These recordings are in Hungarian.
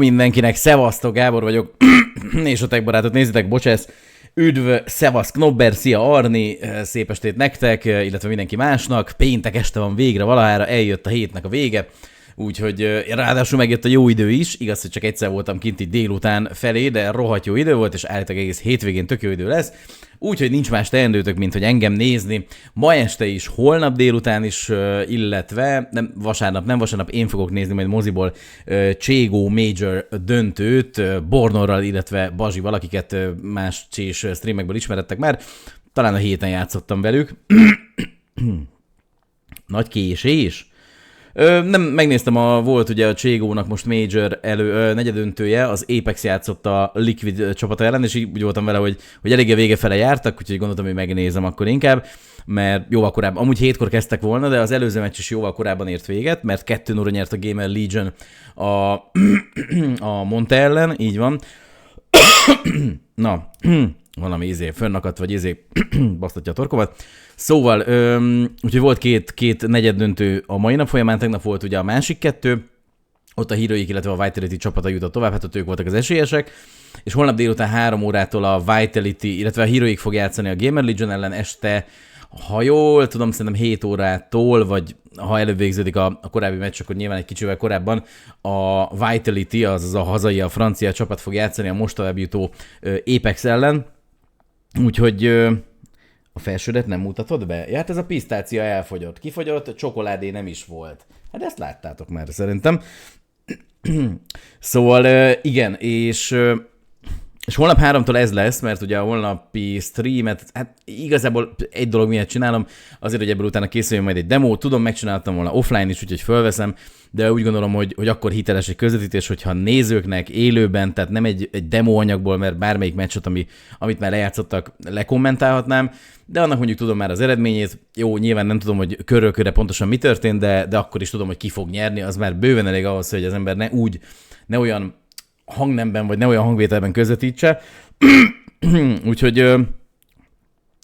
mindenkinek, szevasztok, Gábor vagyok, és a TechBaratot nézitek, bocsász, üdv, szevasz, Knobber, szia Arni, szép estét nektek, illetve mindenki másnak, péntek este van végre valahára, eljött a hétnek a vége, úgyhogy ráadásul megjött a jó idő is, igaz, hogy csak egyszer voltam kint így délután felé, de rohadt jó idő volt, és állítólag egész hétvégén tök jó idő lesz, úgyhogy nincs más teendőtök, mint hogy engem nézni ma este is, holnap délután is, illetve nem vasárnap én fogok nézni majd moziból Cségó Major döntőt Bornorral, illetve Bazsival, akiket más csés streamekből ismerettek már, talán a héten játszottam velük. Nagy késés. Nem, megnéztem, volt ugye a Cségónak most Major negyedöntője, az Apex játszott a Liquid csapata ellen, és így úgy voltam vele, hogy eléggé vége fele jártak, úgyhogy gondoltam, hogy megnézem akkor inkább, mert jóval korábban, amúgy 7-kor kezdtek volna, de az előző meccs is jóval korábban ért véget, mert 2-0-ra nyert a Gamer Legion a Monte ellen, így van. Na, valami fönnakadt, vagy basztatja a torkomat. Szóval, úgyhogy volt két negyeddöntő a mai nap folyamán, tegnap volt ugye a másik kettő, ott a Heroic, illetve a Vitality csapata jutott tovább, hát ott ők voltak az esélyesek, és holnap délután 3 órától a Vitality, illetve a Heroic fog játszani a Gamer Legion ellen este, ha jól tudom, szerintem 7 órától, vagy ha előbb végződik a korábbi meccs, akkor nyilván egy kicsivel korábban a Vitality, azaz a hazai, a francia csapat fog játszani a most tovább jutó Apex ellen, úgyhogy a felsődet nem mutatod be? Ja, hát ez a pisztácia elfogyott. Kifogyott, csokoládé nem is volt. Hát ezt láttátok már szerintem. Szóval igen, és holnap 3-tól ez lesz, mert ugye a holnapi streamet, hát igazából egy dolog miatt csinálom, azért, hogy ebből utána készüljön majd egy demo, tudom, megcsináltam volna offline is, úgyhogy fölveszem, de úgy gondolom, hogy akkor hiteles egy közvetítés, hogyha nézőknek élőben, tehát nem egy demo anyagból, mert bármelyik meccset, amit már lejátszottak, lekommentálhatnám, de annak mondjuk tudom már az eredményét, jó, nyilván nem tudom, hogy körről-körre pontosan mi történt, de akkor is tudom, hogy ki fog nyerni, az már bőven elég ahhoz, hogy az ember ne olyan hangnemben, vagy ne olyan hangvételben közvetítse. Úgyhogy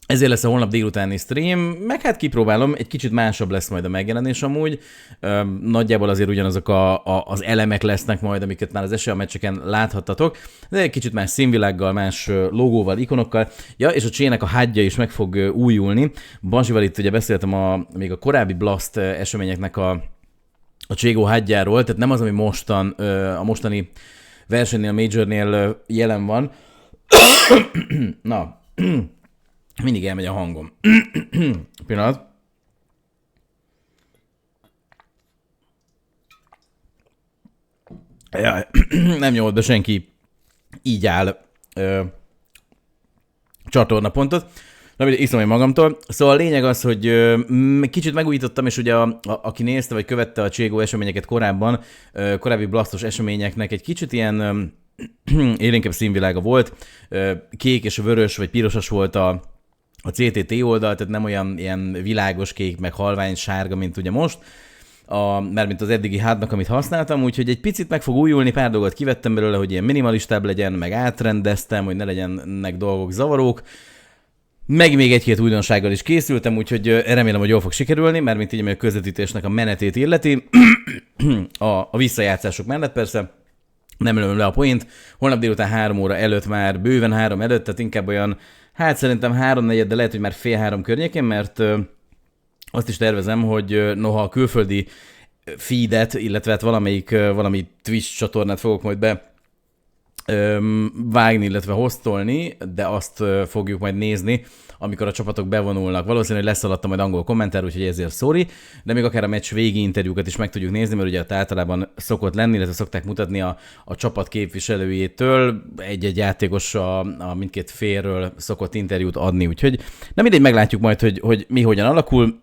ezért lesz a holnap délutáni stream, meg hát kipróbálom, egy kicsit másabb lesz majd a megjelenés amúgy. Nagyjából azért ugyanazok az elemek lesznek majd, amiket már az esély a meccseken láthattatok, de egy kicsit más színvilággal, más logóval, ikonokkal. Ja, és a csének a hádja is meg fog újulni. Bazsival itt ugye beszéltem még a korábbi Blast eseményeknek a Cségó hádjáról, tehát nem az, ami a mostani versenynél, Majornél jelen van. Na, mindig elmegy a hangom. Pillanat. Jaj, nem nyomott be senki így áll csatornapontot. Na, iszom én magamtól. Szóval a lényeg az, hogy kicsit megújítottam, és ugye aki nézte, vagy követte a Cségó eseményeket korábban, korábbi blastos eseményeknek egy kicsit ilyen élénkebb színvilága volt. Kék és vörös, vagy pirosas volt a CTT oldal, tehát nem olyan ilyen világos kék, meg halvány sárga, mint ugye most, mármint az eddigi hádnak, amit használtam, úgyhogy egy picit meg fog újulni, pár dolgot kivettem belőle, hogy ilyen minimalistább legyen, meg átrendeztem, hogy ne legyenek dolgok zavarók. Meg még egy-két újdonsággal is készültem, úgyhogy remélem, hogy jól fog sikerülni, mármint így, ami a közvetítésnek a menetét illeti. A visszajátszások mellett persze, nem lőm le a point. Holnap délután 3 óra előtt már, bőven 3 előtt, tehát inkább olyan, hát szerintem 3-4, de lehet, hogy már fél 3 környékén, mert azt is tervezem, hogy noha a külföldi feedet, illetve hát valami Twitch csatornát fogok majd vágni, illetve hostolni, de azt fogjuk majd nézni, amikor a csapatok bevonulnak. Valószínűleg lesz alatta majd angol kommentár, úgyhogy ezért sorry, de még akár a meccs végi interjúkat is meg tudjuk nézni, mert ugye általában szokott lenni, illetve szokták mutatni a csapat képviselőjétől, egy-egy játékos a mindkét félről szokott interjút adni, úgyhogy nem mindegy, meglátjuk majd, hogy mi hogyan alakul.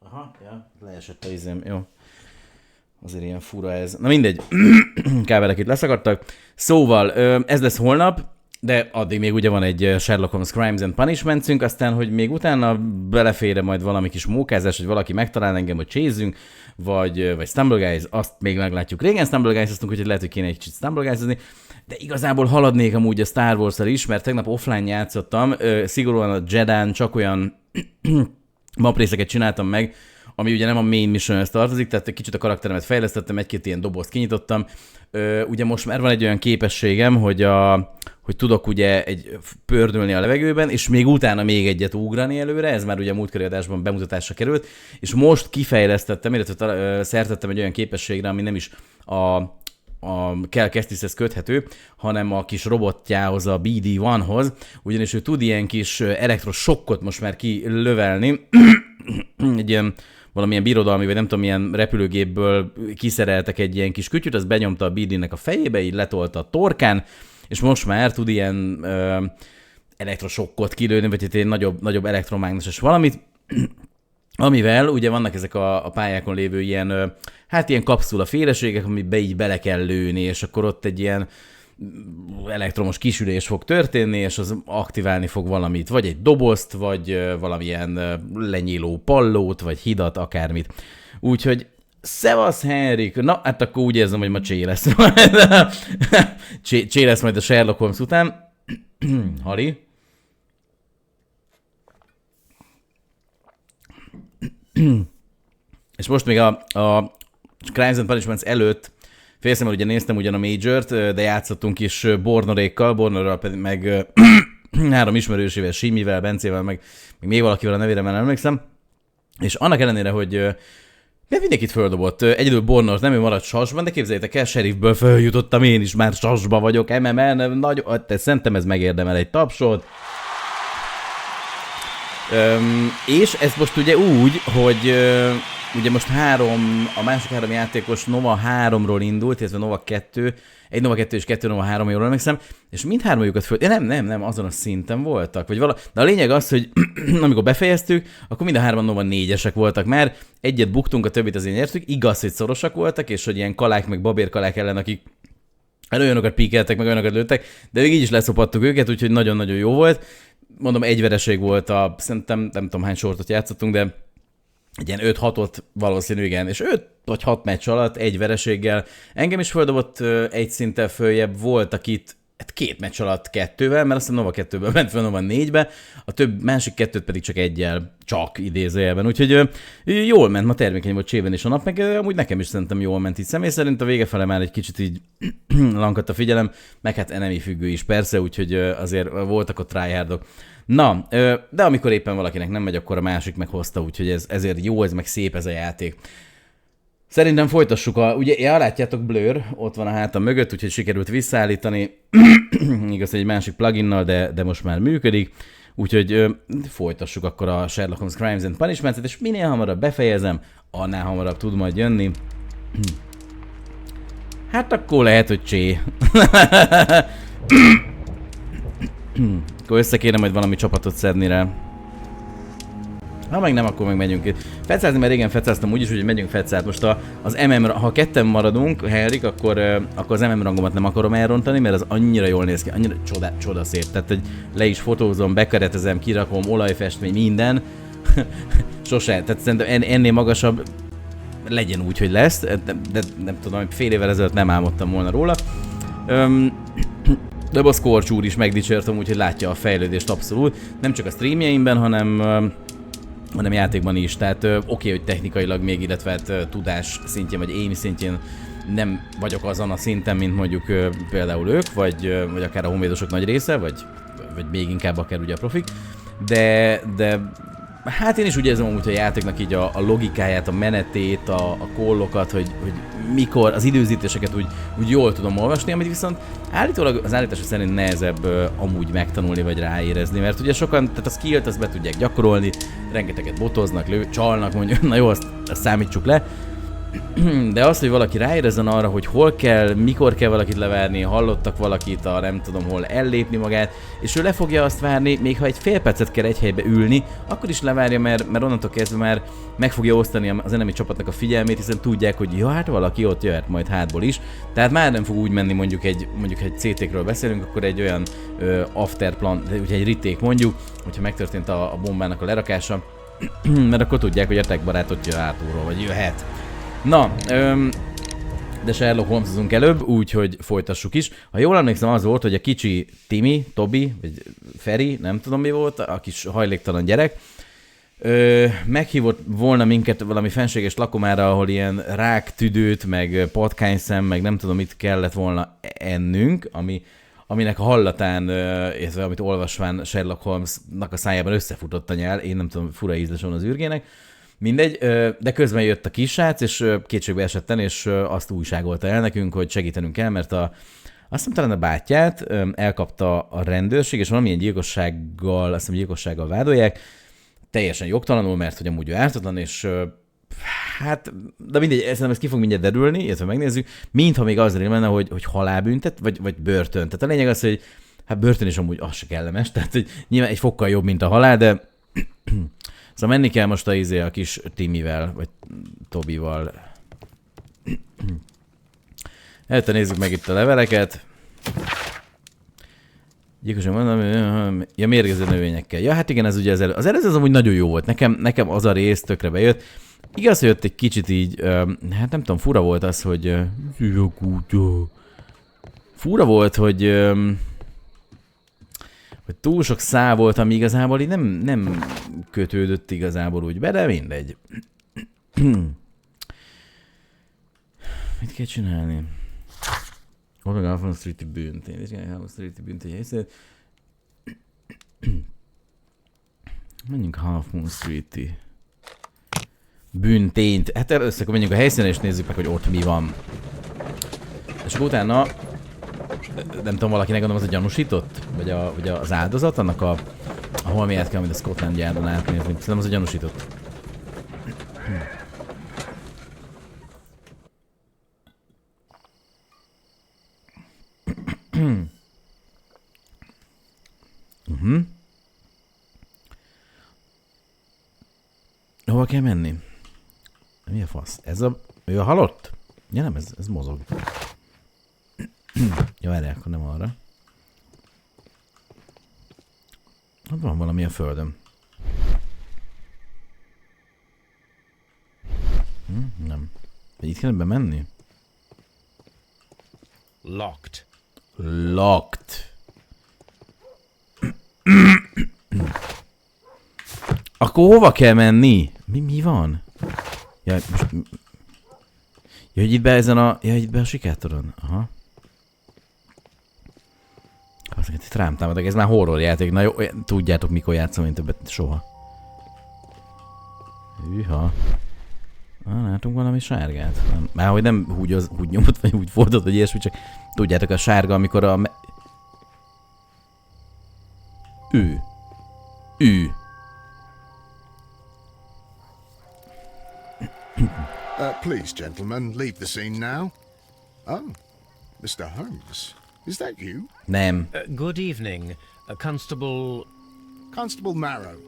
Aha, ja, leesett a izém, jó. Azért ilyen fura ez. Na mindegy, kábelek itt leszakadtak. Szóval ez lesz holnap, de addig még ugye van egy Sherlock Holmes Crimes and Punishments-ünk, aztán, hogy még utána belefér majd valami kis mókázás, hogy valaki megtalál engem, hogy chase-ünk, vagy Stumble Guys, azt még meglátjuk. Régen Stumble Guys-oztunk, úgyhogy lehet, hogy kéne egy kicsit Stumble Guys-ozni, de igazából haladnék amúgy a Star Wars-al is, mert tegnap offline játszottam, szigorúan a Jedán csak olyan maprészeket csináltam meg, ami ugye nem a main missionhez tartozik, tehát egy kicsit a karakteremet fejlesztettem, egy-két ilyen dobozt kinyitottam. Ugye most már van egy olyan képességem, hogy tudok ugye pördülni a levegőben, és még utána még egyet ugrani előre, ez már ugye a múltkori adásban bemutatásra került, és most kifejlesztettem, illetve szertettem egy olyan képességre, ami nem is a Cal Kestishez köthető, hanem a kis robotjához, a BD-1-hoz, ugyanis ő tud ilyen kis elektrosokkot most már kilövelni, egy ilyen valamilyen birodalmi, vagy nem tudom, milyen repülőgépből kiszereltek egy ilyen kis kütyüt, azt benyomta a BD-nek a fejébe, így letolta a torkán, és most már tud ilyen elektrosokkot kilőni, vagy egy nagyobb elektromágneses valamit, amivel ugye vannak ezek a pályákon lévő ilyen, ilyen kapszula féleségek, amiben így bele kell lőni, és akkor ott egy ilyen elektromos kisülés fog történni, és az aktiválni fog valamit, vagy egy dobozt, vagy valamilyen lenyíló pallót, vagy hidat, akármit. Úgyhogy szevasz, Henrik! Na, hát akkor úgy érzem, hogy ma csé lesz. Csé lesz majd a Sherlock Holmes után. Hari? És most még a Crimes and Punishments előtt félszemmel ugye néztem ugyan a Majort, de játszottunk is Bornorékkal, Bornorral pedig meg 3 ismerősével, Simivel, Bencével, meg még valakivel a nevére már nem emlékszem. És annak ellenére, hogy mindenkit földobott. Egyedül Bornort nem, ő maradt sasban, de képzeljétek el, sheriffből följutottam én is, már sasba vagyok, MMN, szerintem ez megérdemel egy tapsot. És ez most ugye úgy, hogy ugye most a másik 3 játékos Nova 3-ról indult, illetve Nova 2, egy Nova 2 és 2 Nova 3, jól emlékszem, és mindhármajukat nem, azon a szinten voltak. De a lényeg az, hogy amikor befejeztük, akkor mind a 3 Nova 4-esek voltak már, egyet buktunk, a többit azért nyertük, igaz, hogy szorosak voltak, és hogy ilyen kalák, meg babérkalák ellen, akik olyanokat píkeltek, meg olyanokat lőttek, de így is leszopattuk őket, úgyhogy nagyon-nagyon jó volt. Mondom, egy vereség volt, szerintem nem tudom hány sortot játszottunk, de egy ilyen 5-6-ot valószínű, igen, és 5 vagy 6 meccs alatt egy vereséggel. Engem is földobott egy szinttel följebb, volt, akit 2 meccs alatt 2-vel, mert aztán Nova 2-ből ment fel Nova 4-be, a másik 2-t pedig csak egyel, csak idézőjelben. Úgyhogy jól ment, ma termékeny volt csében is a nap, meg amúgy nekem is szerintem jól ment így személy szerint, a vége fele már egy kicsit így lankadt a figyelem, meg hát enemy függő is persze, úgyhogy azért voltak ott tryhardok. Na, de amikor éppen valakinek nem megy, akkor a másik meghozta, úgyhogy ezért jó, ez meg szép ez a játék. Szerintem folytassuk ugye látjátok, Blur, ott van a hátam mögött, úgyhogy sikerült visszaállítani, igaz, egy másik pluginnal, de most már működik, úgyhogy folytassuk akkor a Sherlock Holmes Crimes and Punishments-et, és minél hamarabb befejezem, annál hamarabb tud majd jönni. Hát akkor lehet, hogy csé. Akkor össze kéne majd valami csapatot szedni rá. Ha meg nem, akkor meg megyünk. Fecázni, mert régen fecáztam úgyis, hogy megyünk fecát. Most az ha ketten maradunk, Henrik, akkor az MM rangomat nem akarom elrontani, mert az annyira jól néz ki, annyira csoda szép. Tehát, hogy le is fotózom, bekeretezem, kirakom, olajfestmény, minden. Sose. Tehát szerintem ennél magasabb legyen úgy, hogy lesz. De nem tudom, hogy fél évvel ezelőtt nem álmodtam volna róla. De a Scorch úr is megdicsértem, úgyhogy látja a fejlődést abszolút. Nem csak a streamjeimben, hanem játékban is. Tehát oké, hogy technikailag még, illetve hát, tudás szintjén, vagy aim szintjén nem vagyok azon a szinten, mint mondjuk például ők, vagy akár a honvédosok nagy része, vagy még inkább akár ugye a profik. De hát én is úgy érzem amúgy a játéknak így a logikáját, a menetét, a callokat, hogy mikor, az időzítéseket úgy jól tudom olvasni, amit viszont állítólag az állítása szerint nehezebb amúgy megtanulni vagy ráérezni, mert ugye sokan, tehát a skillt azt be tudják gyakorolni, rengeteget botoznak, csalnak, mondjuk, na jó, azt számítsuk le, de az, hogy valaki ráérezzen arra, hogy hol kell, mikor kell valakit levárni, hallottak valakit, nem tudom hol ellépni magát, és ő le fogja azt várni, még ha egy fél percet kell egy helybe ülni, akkor is levárja, mert onnantól kezdve már meg fogja osztani az enemy csapatnak a figyelmét, hiszen tudják, hogy jó, hát valaki ott jöhet majd hátból is. Tehát már nem fog úgy menni, mondjuk egy CT-kről beszélünk, akkor egy olyan afterplan, ugye egy retake mondjuk, hogyha megtörtént a bombának a lerakása, mert akkor tudják, hogy a TechBarat ott jön hátulról, vagy jöhet. Na, de Sherlock Holmesozunk előbb, úgyhogy folytassuk is. Ha jól emlékszem, az volt, hogy a kicsi Tobi, vagy Feri, nem tudom mi volt, a kis hajléktalan gyerek, Meghívott volna minket valami fenséges lakomára, ahol ilyen ráktüdőt, meg patkányszem, meg nem tudom mit kellett volna ennünk, aminek a hallatán, illetve amit olvasván Sherlock Holmesnak a szájában összefutott a nyál, én nem tudom, fura ízles van az űrgének. Mindegy, de közben jött a kisrác, és kétségbe esetten, és azt újságolta el nekünk, hogy segítenünk kell, mert azt hiszem talán a bátyját elkapta a rendőrség, és valamilyen gyilkossággal vádolják, teljesen jogtalanul, mert hogy amúgy ő ártatlan, és hát, de mindegy, szerintem ez ki fog mindjárt derülni, illetve megnézzük, mintha még az lenne, hogy halálbüntet, vagy börtön. Tehát a lényeg az, hogy hát börtön is amúgy az se kellemes, tehát hogy nyilván egy fokkal jobb, mint a halál, de szóval menni kell most a kis Timivel, vagy Tobival. Előtte nézzük meg itt a leveleket. Gyilkosan mondom, ja, mérgező növényekkel. Ja, hát igen, ez ugye az előző az amúgy nagyon jó volt. Nekem az a rész tökre bejött. Igaz, hogy jött egy kicsit így, hát nem tudom, fura volt az, hogy... Fura volt, hogy túl sok szá volt, ami igazából így nem kötődött igazából úgy be, de mindegy. Mit kell csinálni? Oda a Half Street-i bűntény. Half Street-i bűntény. Menjünk Half Moon Street-i bűntényt. Hát először akkor menjünk a helyszínen, és nézzük meg, hogy ott mi van. És akkor utána, nem tudom, valakinek gondolom, az a gyanúsított? Vagy az áldozat? Annak a holmiát kell, mint a Scotland Yardon átnézni. Szerintem az a gyanúsított. Hova kell menni? Mi a fasz? Ő a halott? Ja nem, ez mozog. Jó, erre akkor nem arra. Hát van valami a földön. Nem. Itt kell bemenni? Locked. Locked. Akkor hova kell menni? Mi van? Ja, most... Ja, hogy itt be ezen a... Ja, itt be a sikátoron. Aha. Itt rám támadok, ez már horror játék. Na jó, tudjátok mikor játszom, én többet soha. Hűha. Látunk valami sárgát. Már hogy nem úgy nyomott, vagy úgy fordult, vagy ilyesmi, csak tudjátok a sárga, amikor a... Ő. Please, gentlemen, leave the scene now. Oh, Mr. Holmes, is that you? Nem. Good evening, Constable... Constable Marrow.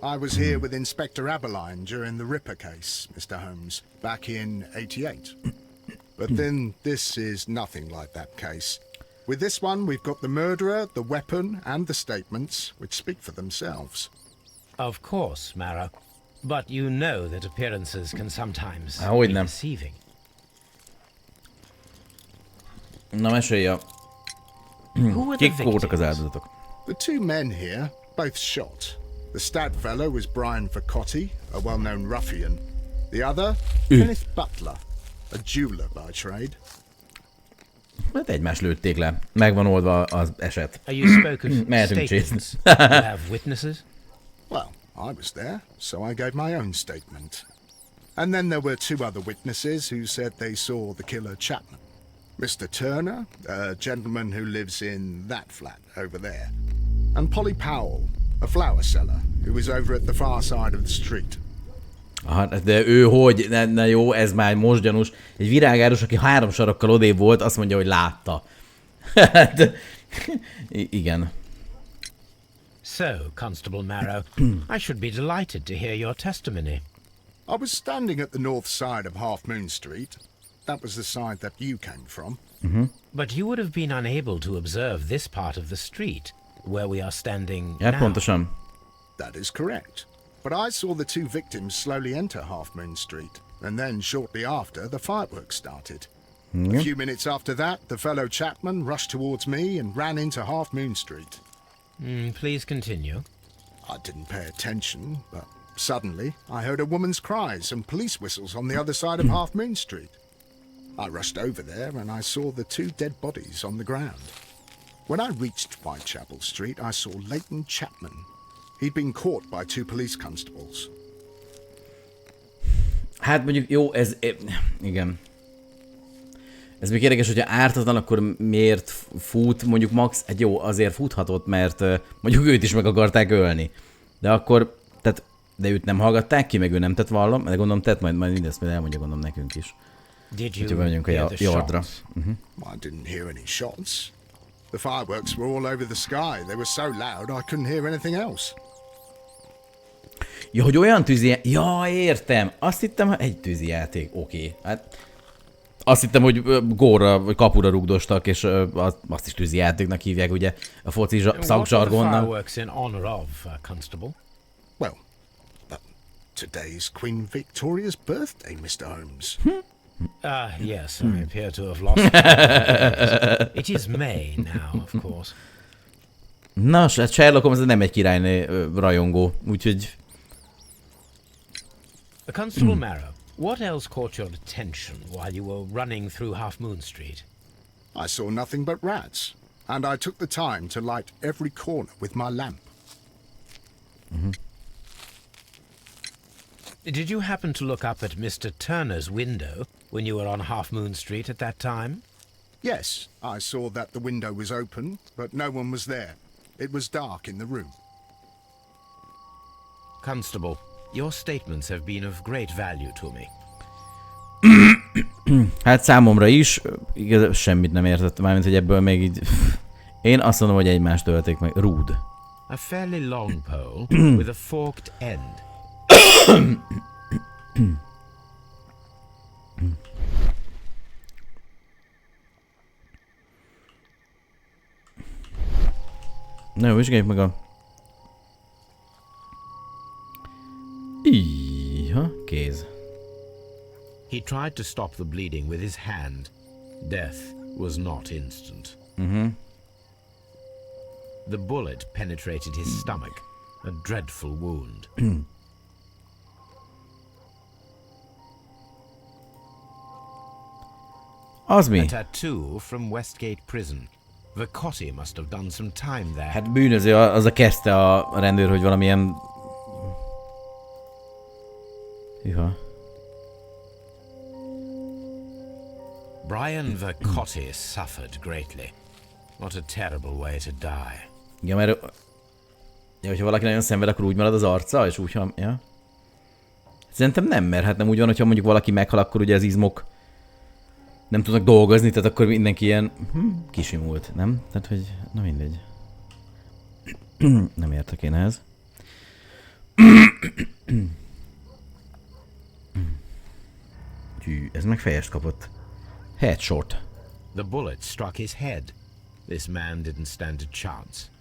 I was here with Inspector Aberline during the Ripper case, Mr. Holmes, back in '88. But then this is nothing like that case. With this one, we've got the murderer, the weapon, and the statements, which speak for themselves. Of course, Mara. But you know that appearances can sometimes be deceiving. Na, mesélj a... Kik voltak az áldozatok? The two men here, both shot. The stout fellow was Brian Vercotti, a well-known ruffian. The other, Kenneth Butler, a jeweler by trade. Hát egymást lőtték le. Megvan oldva az eset. You spoke of statements. You have witnesses? Well, I was there, so I gave my own statement. And then there were two other witnesses who said they saw the killer Chapman. Mr. Turner, a gentleman who lives in that flat over there. And Polly Powell, a flower seller, who was over at the far side of the street. Aha, de ő hogy? Na jó, ez már most gyanús. Egy virágárus, aki 3 sarokkal odébb volt, azt mondja, hogy látta. Igen. So, Constable Marrow, I should be delighted to hear your testimony. I was standing at the north side of Half Moon Street. That was the side that you came from. But you would have been unable to observe this part of the street, where we are standing Ja, now. pontosan. That is correct. But I saw the two victims slowly enter Half Moon Street, and then shortly after, the fireworks started. A few minutes after that, the fellow Chapman rushed towards me and ran into Half Moon Street. Please continue. I didn't pay attention, but Suddenly, I heard a woman's cries and police whistles on the other side of Half Moon Street. I rushed over there and I saw the 2 dead bodies on the ground. When I reached Whitechapel Street, I saw Leighton Chapman. He'd been caught by 2 police constables. Hát mondjuk jó, igen. Ez még érdekes, hogyha ártatlan, akkor miért fut, mondjuk max, hát jó, azért futhatott, mert mondjuk őt is meg akarták ölni. De akkor, tehát, de őt nem hallgatták ki, meg ő nem tett vallom, de gondolom tett, majd mindezt majd elmondja gondolom nekünk is. Úgyhogy vagyunk a yardra. I didn't hear any shots. The fireworks were all over the sky. They were so loud I couldn't hear anything else. Ja, hogy olyan tűzi... Ja, értem. Azt hittem, egy tűzi játék. Oké. Hát... Azt hittem, hogy gólra, vagy kapura rugdostak, és azt is tűzi játéknak hívják, ugye, a foci szakzsargonnal. Well, today's Queen Victoria's birthday, Mr. Holmes. Yes, I appear to have lost it. It is May now, of course. Na, hát Sherlock Holmes nem egy királynő rajongó, úgyhogy... Constable Marrow, what else caught your attention while you were running through Half Moon Street? I saw nothing but rats, and I took the time to light every corner with my lamp. Did you happen to look up at Mr. Turner's window when you were on Half Moon Street at that time? Yes, I saw that the window was open, but no one was there. It was dark in the room. Constable, your statements have been of great value to me. Hát számomra is, igaz, semmit nem értettem, mármint, hogy ebből még így... Én azt mondom, hogy egymást ölték meg. Rude. A fairly long pole with a forked end. Na jó, vizsgáljuk meg a... Íha, kéz. He tried to stop the bleeding with his hand. Death was not instant. The bullet penetrated his stomach, a dreadful wound. Az mi? A tattoo from Westgate Prison. Vacotti must have done some time there. Hát bűnöző, az a kezdte a rendőr, hogy valamilyen... Hűha. Brian Vacotti suffered greatly. What a terrible way to die. Ja, mert... Ja, hogyha valaki nagyon szenved, akkor úgy marad az arca, és úgy, ha... Ja. Szerintem nem, mert hát nem úgy van, hogyha mondjuk valaki meghal, akkor ugye az izmok nem tudnak dolgozni, tehát akkor mindenki ilyen kisimult, nem? Tehát, hogy... Na mindegy. Nem értek én ehhez. Hű, ez meg fejest kapott. Headshot. The bullet struck his head. This man didn't stand a chance.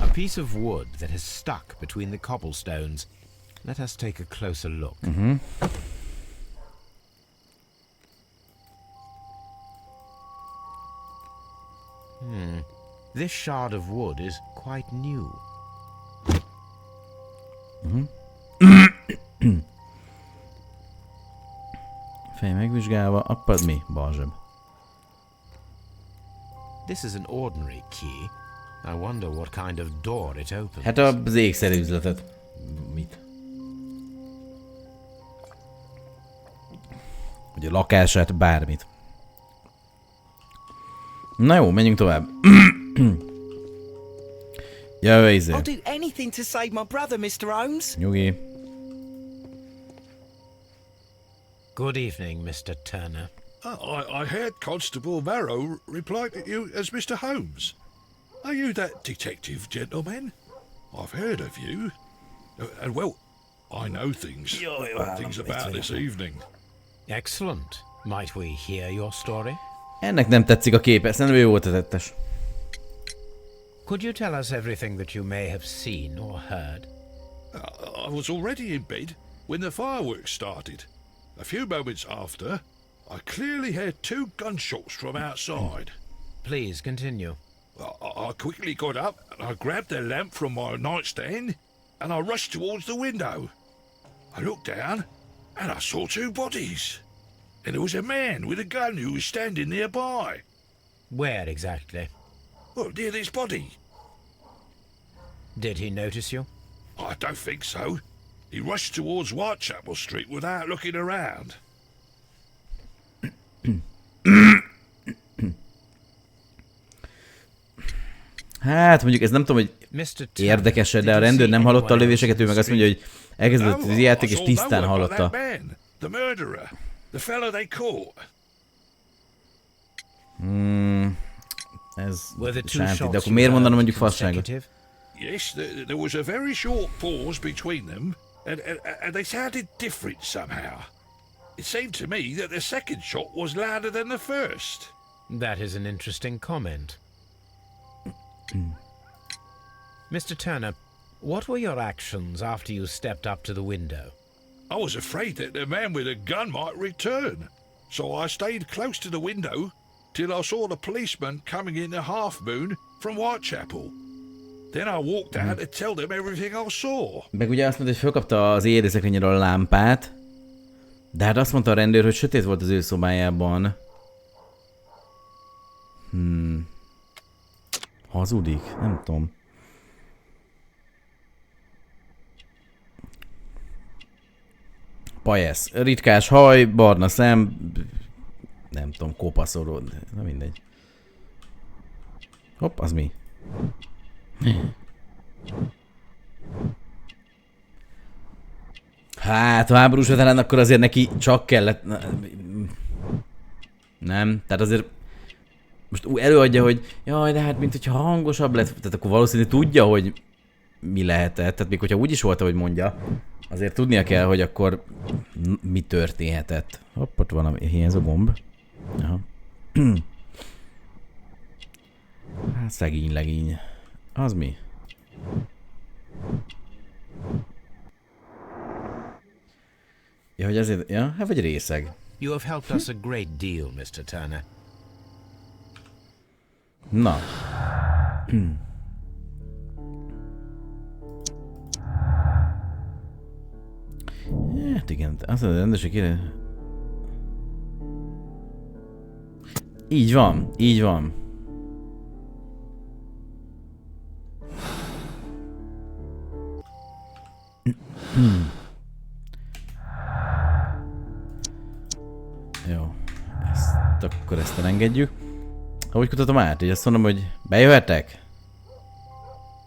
A piece of wood that has stuck between the cobblestones. Let us take a closer look. This shard of wood is quite new. Fej megvizsgálva, akkor az mi? Balzseb. This is an ordinary key. I wonder what kind of door it opens. Hát az ékszerű üzletet. Mit? Ugye lakását, bármit. Na jó, menjünk tovább. Jaj, izé. I'll do anything to save my brother, Mr. Holmes. Nyugi. Good evening, Mr. Turner. I heard Constable Marrow reply to you as Mr. Holmes. Are you that detective gentleman? I've heard of you. And well, I know things about this evening. Excellent. Might we hear your story? Ennek nem tetszik a képe, szerintem ő volt a tettes. Could you tell us everything that you may have seen or heard? I was already in bed when the fireworks started. A few moments after, I clearly heard 2 gunshots from outside. Please continue. I quickly got up and I grabbed the lamp from my nightstand and I rushed towards the window. I looked down and I saw 2 bodies. And there was a man with a gun who was standing nearby. Where exactly? Well, near this body. Did he notice you? I don't think so. He rushed towards Whitechapel Street without looking around. Hát mondjuk ez nem tudom, hogy Mr. érdekes, de a rendőr nem hallotta a lövéseket, ő meg azt mondja, hogy elkezdődött az játék, és tisztán hallotta. The murderer. The fellow they caught. Ez sánti, de akkor miért mondanom mondjuk fasságot? Yes, there was a very short pause between them, and they sounded different somehow. It seemed to me that the second shot was louder than the first. That is an interesting comment. Mr. Turner, what were your actions after you stepped up to the window? I was afraid that the man with a gun might return, so I stayed close to the window till I saw the policeman coming in the half moon from Whitechapel. Then I walked out to tell them everything I saw. Meg ugye azt mondta, hogy felkapta az éjjelzőszekrényről a lámpát, de hát azt mondta a rendőr, hogy sötét volt az ő szobájában. Hazudik? Nem tudom. Pajesz. Ritkás haj, barna szem, nem tudom, kopaszoró, na mindegy. Hopp, az mi? Hát, ha háborús veterán, akkor azért neki csak kellett... Nem, tehát azért... Most előadja, hogy jaj, de hát mint hogyha hangosabb lett, tehát akkor valószínűleg tudja, hogy mi lehetett. Tehát még hogyha úgy is volt, ahogy mondja, azért tudnia kell, hogy akkor mi történhetett. Hopp, ott van a hiányzó gomb. Aha. Hát szegény legény. Az mi? Ja, hogy ezért... Ja, hát vagy részeg. You have helped us a great deal, Mr. Turner. Na. Hát igen, azt a rendőrség kéne... Így van, így van. Jó. Akkor ezt elengedjük. Ahogy kutatom át, így azt mondom, hogy bejöhetek?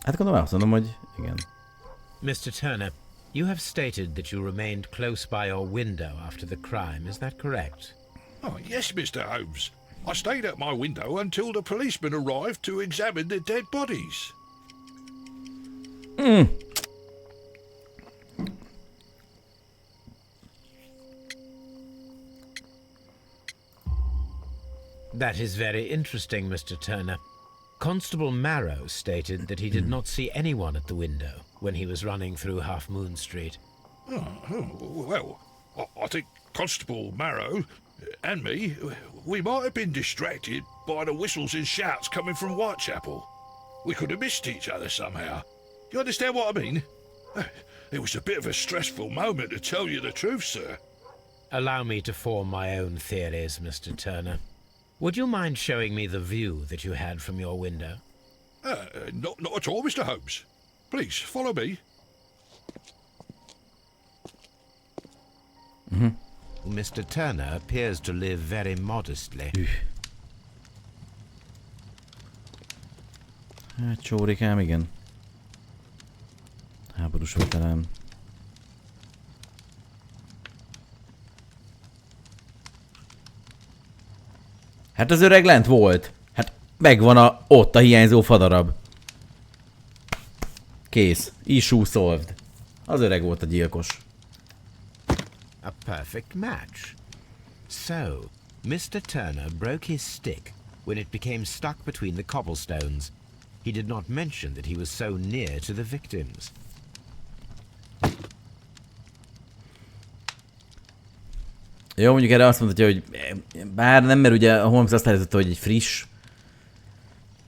Hát gondolom, azt mondom, hogy igen. Mr. Turner, you have stated that you remained close by your window after the crime, is that correct? Oh, yes, Mr. Holmes. I stayed at my window until the policeman arrived to examine the dead bodies. That is very interesting, Mr. Turner. Constable Marrow stated that he did not see anyone at the window when he was running through Half Moon Street. Well, I think Constable Marrow and me, we might have been distracted by the whistles and shouts coming from Whitechapel. We could have missed each other somehow. You understand what I mean? It was a bit of a stressful moment, to tell you the truth, sir. Allow me to form my own theories, Mr. Turner. Would you mind showing me the view that you had from your window? Not at all, Mr. Holmes. Please, follow me. Mr. Turner appears to live very modestly. Hát csórikám, igen. Háborús veterán. Hát az öreg lent volt. Hát megvan ott a hiányzó fadarab. Kész. Issue solved. Az öreg volt a gyilkos. A perfect match. So, Mr. Turner broke his stick when it became stuck between the cobblestones. He did not mention that he was so near to the victims. Jó, mondjuk erre azt mondhatja, hogy bár nem, mert ugye a Holmes azt állította, hogy egy friss,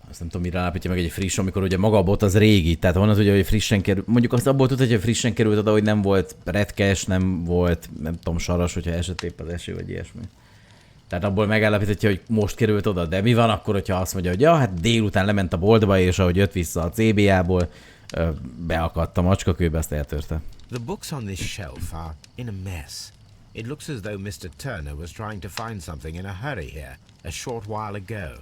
azt nem tudom, mire állapítja meg egy friss, amikor ugye maga a bot az régi, tehát honnan tudja, hogy frissen került, mondjuk azt abból tudhatja, hogy frissen került oda, hogy nem volt retkes, nem volt, nem tudom, saras, hogyha esett épp az eső, vagy ilyesmi. Tehát abból megállapíthatja, hogy most került oda, de mi van akkor, hogyha azt mondja, hogy ja, hát délután lement a boltba, és ahogy jött vissza a CBA-ból, beakadt a macskakőbe, azt eltörte. The books on this shelf are in a mess. It looks as though Mr. Turner was trying to find something in a hurry here a short while ago.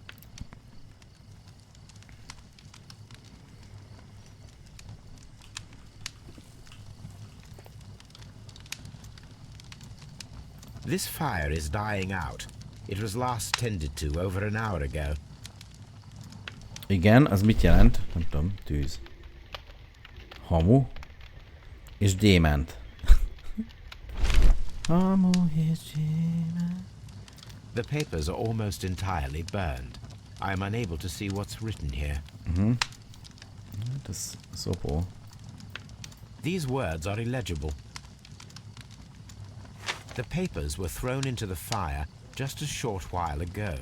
This fire is dying out. It was last tended to over an hour ago. Igen, az mit jelent? Nem tudom, tűz. Hamu. És gyémánt. Hamu és gyémánt. The papers are almost entirely burned. I am unable to see what's written here. Hát ez szopó. These words are illegible. The papers were thrown into the fire just a short while ago.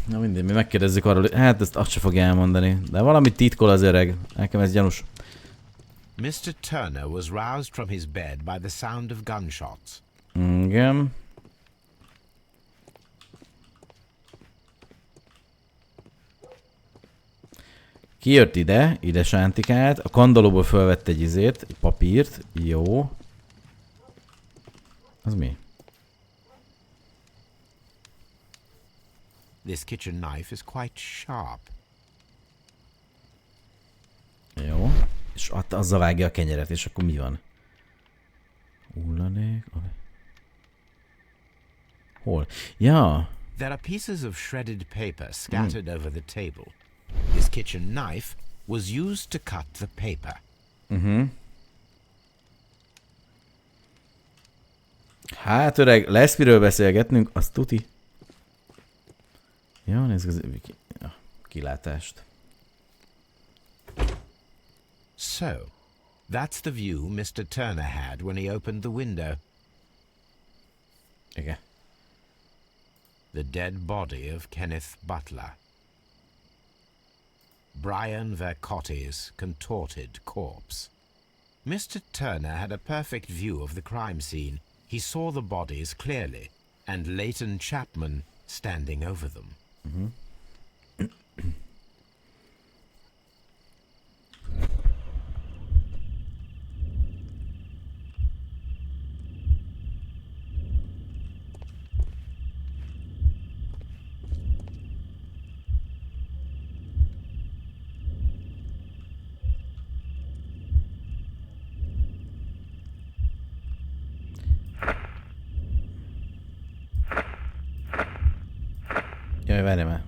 Na mindegy, mi megkérdezzük arról, hogy hát ezt azt se fogja elmondani. De valamit titkol az öreg. Nekem ez gyanús. Mr. Turner was roused from his bed by the sound of gunshots. Igen. Kijött ide sántikált, a kandalóból fölvett egy izét, egy papírt, jó. Az mi? This kitchen knife is quite sharp. Jó. És azzal vágja a kenyeret, és akkor mi van? Hulladék. Hol? Ja. There are pieces of shredded paper scattered over the table. This kitchen knife was used to cut the paper. Hát öreg, lesz miről beszélgetnünk, azt tuti. Jó, nézzük az kilátást. So, that's the view Mr. Turner had when he opened the window. Igen. The dead body of Kenneth Butler. Brian Vercotti's contorted corpse. Mr. Turner had a perfect view of the crime scene. He saw the bodies clearly, and Leighton Chapman standing over them. Jaj, várj már.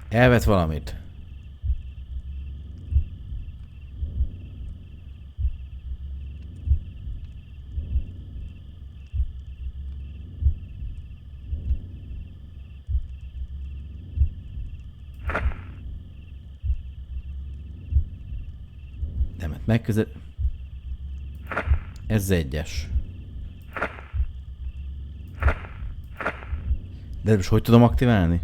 Elvett valamit. Nem, megközel... Ez egyes. De most hogy tudom aktiválni?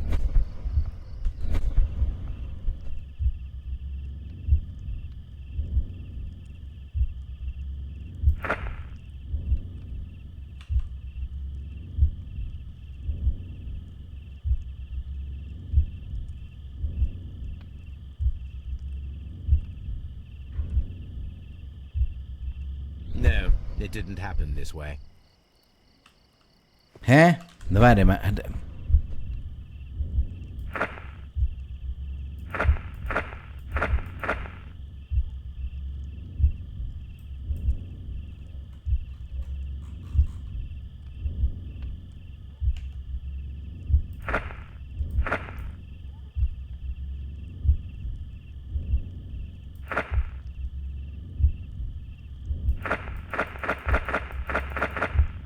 No, it didn't happen this way. He? De várj már, de...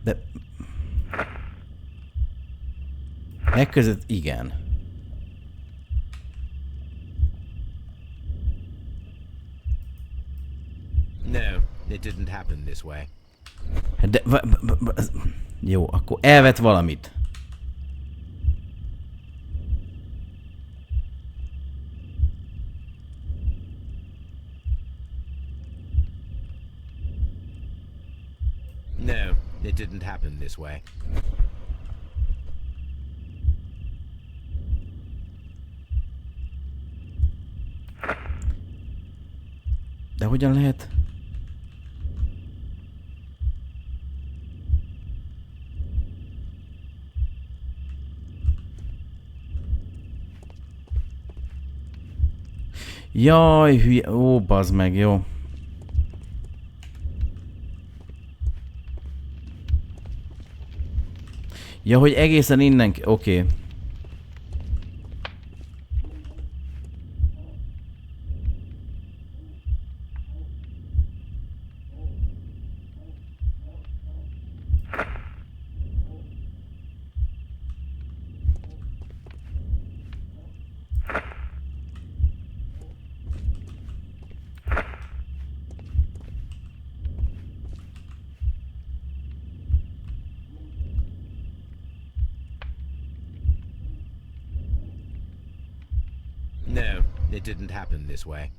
De... Megközött, igen. No, it didn't happen this way. De... Jó, akkor elvett valamit. No, it didn't happen this way. De hogyan lehet? Jaj, hülye... Ó, bazd meg, jó. Ja, hogy egészen innen... Oké. No, it didn't happen this way.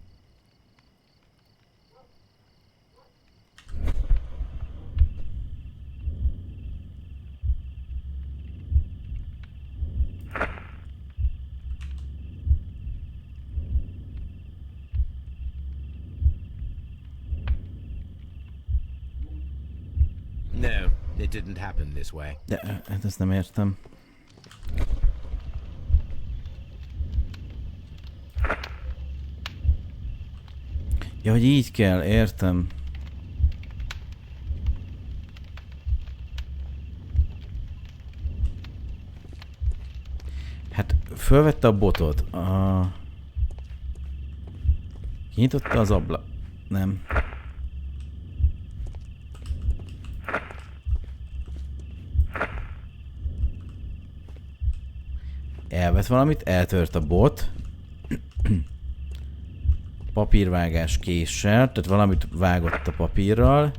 No, it didn't happen this way. De, hát ezt nem értem. Ja, hogy így kell, értem. Hát, fölvette a botot. Kinyitotta az ablak. Nem. Elvett valamit, eltört a bot. Papírvágás késsel, tehát valamit vágott a papírral.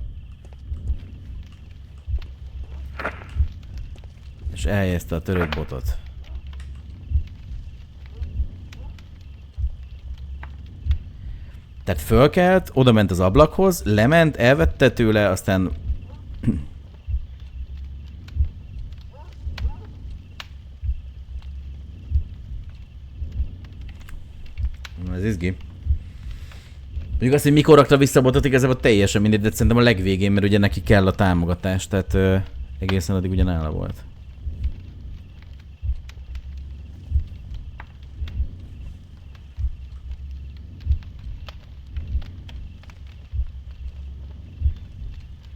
És elhelyezte a törött botot. Tehát fölkelt, oda ment az ablakhoz, lement, elvette tőle, aztán... Ez izgi. Mondjuk azt, hogy mikor rakta vissza a botot, igazából teljesen mindegy, de szerintem a legvégén, mert ugye neki kell a támogatás, tehát egészen addig ugyanálla volt.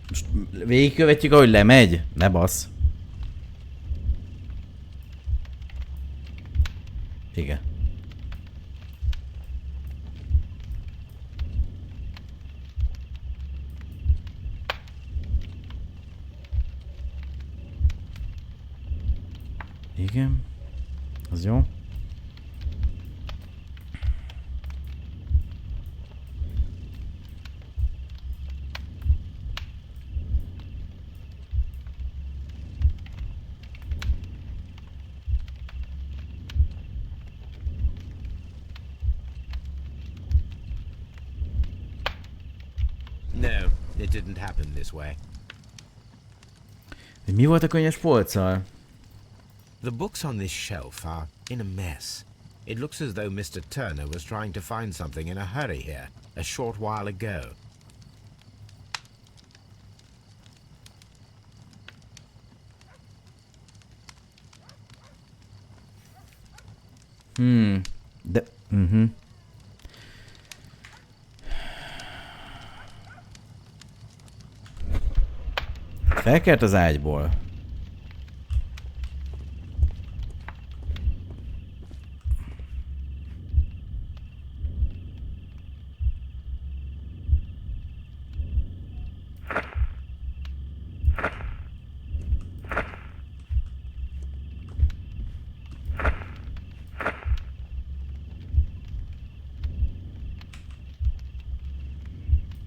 Most végigkövetjük, ahogy lemegy? Ne bassz. Igen. Igen. Az jó. No, it didn't happen this way. Mi volt a könyves polccal? The books on this shelf are in a mess. It looks as though Mr. Turner was trying to find something in a hurry here, a short while ago. De... Felkelt az ágyból.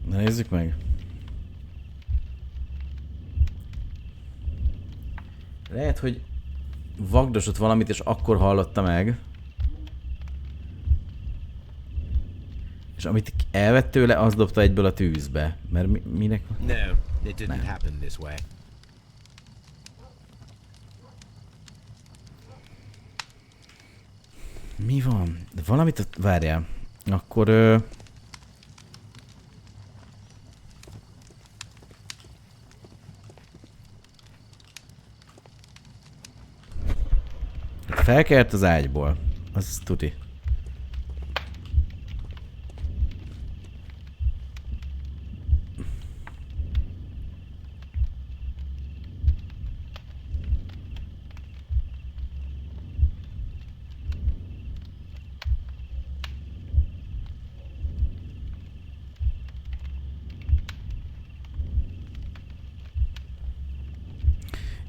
Na nézzük meg. Lehet, hogy vagdosott valamit, és akkor hallotta meg. És amit elvett tőle, az dobta egyből a tűzbe. Mert minek? No, it didn't happen this way. Mi van? De valamit... Várjál. Akkor... Felkelt az ágyból. Az tuti.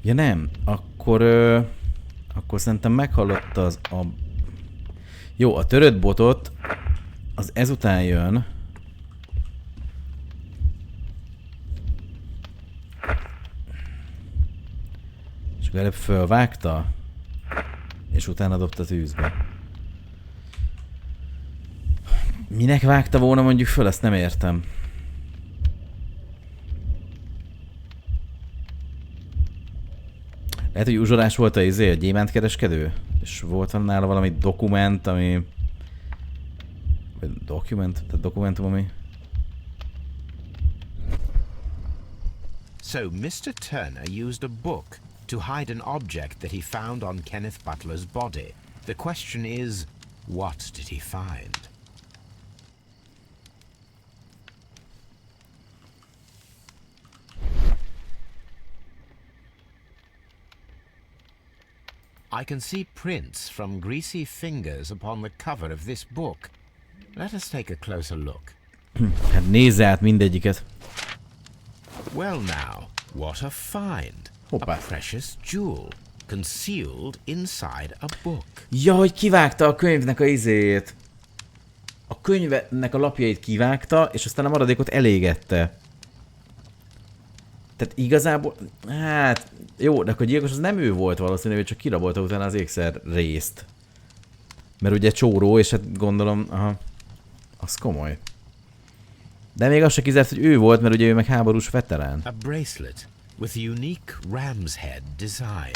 Ja nem, akkor szerintem meghallotta az a... Jó, a törött botot, az ezután jön. És előbb fölvágta, és utána dobta tűzbe. Minek vágta volna mondjuk föl, ezt nem értem. Lehet, hogy uzsorás volt a gyémántkereskedő? És volt nála valami dokument, ami... Vagy tehát dokumentum, ami... So Mr. Turner used a book to hide an object that he found on Kenneth Butler's body. The question is, what did he find? I can see prints from greasy fingers upon the cover of this book. Let us take a closer look. Hát nézze át mindegyiket. Well now, what a find. Hoppá. A precious jewel, concealed inside a book. Ja, hogy kivágta a könyvnek a A könyvnek a lapjait kivágta, és aztán a maradékot elégette. Tehát igazából... Hát... Jó, de akkor gyilkos az nem ő volt valószínű, hogy csak kirabolta utána az ékszer részt. Mert ugye csóró, és hát gondolom... Aha. Az komoly. De még az se kizárt, hogy ő volt, mert ugye ő meg háborús veterán. A bracelet with a unique ram's head design.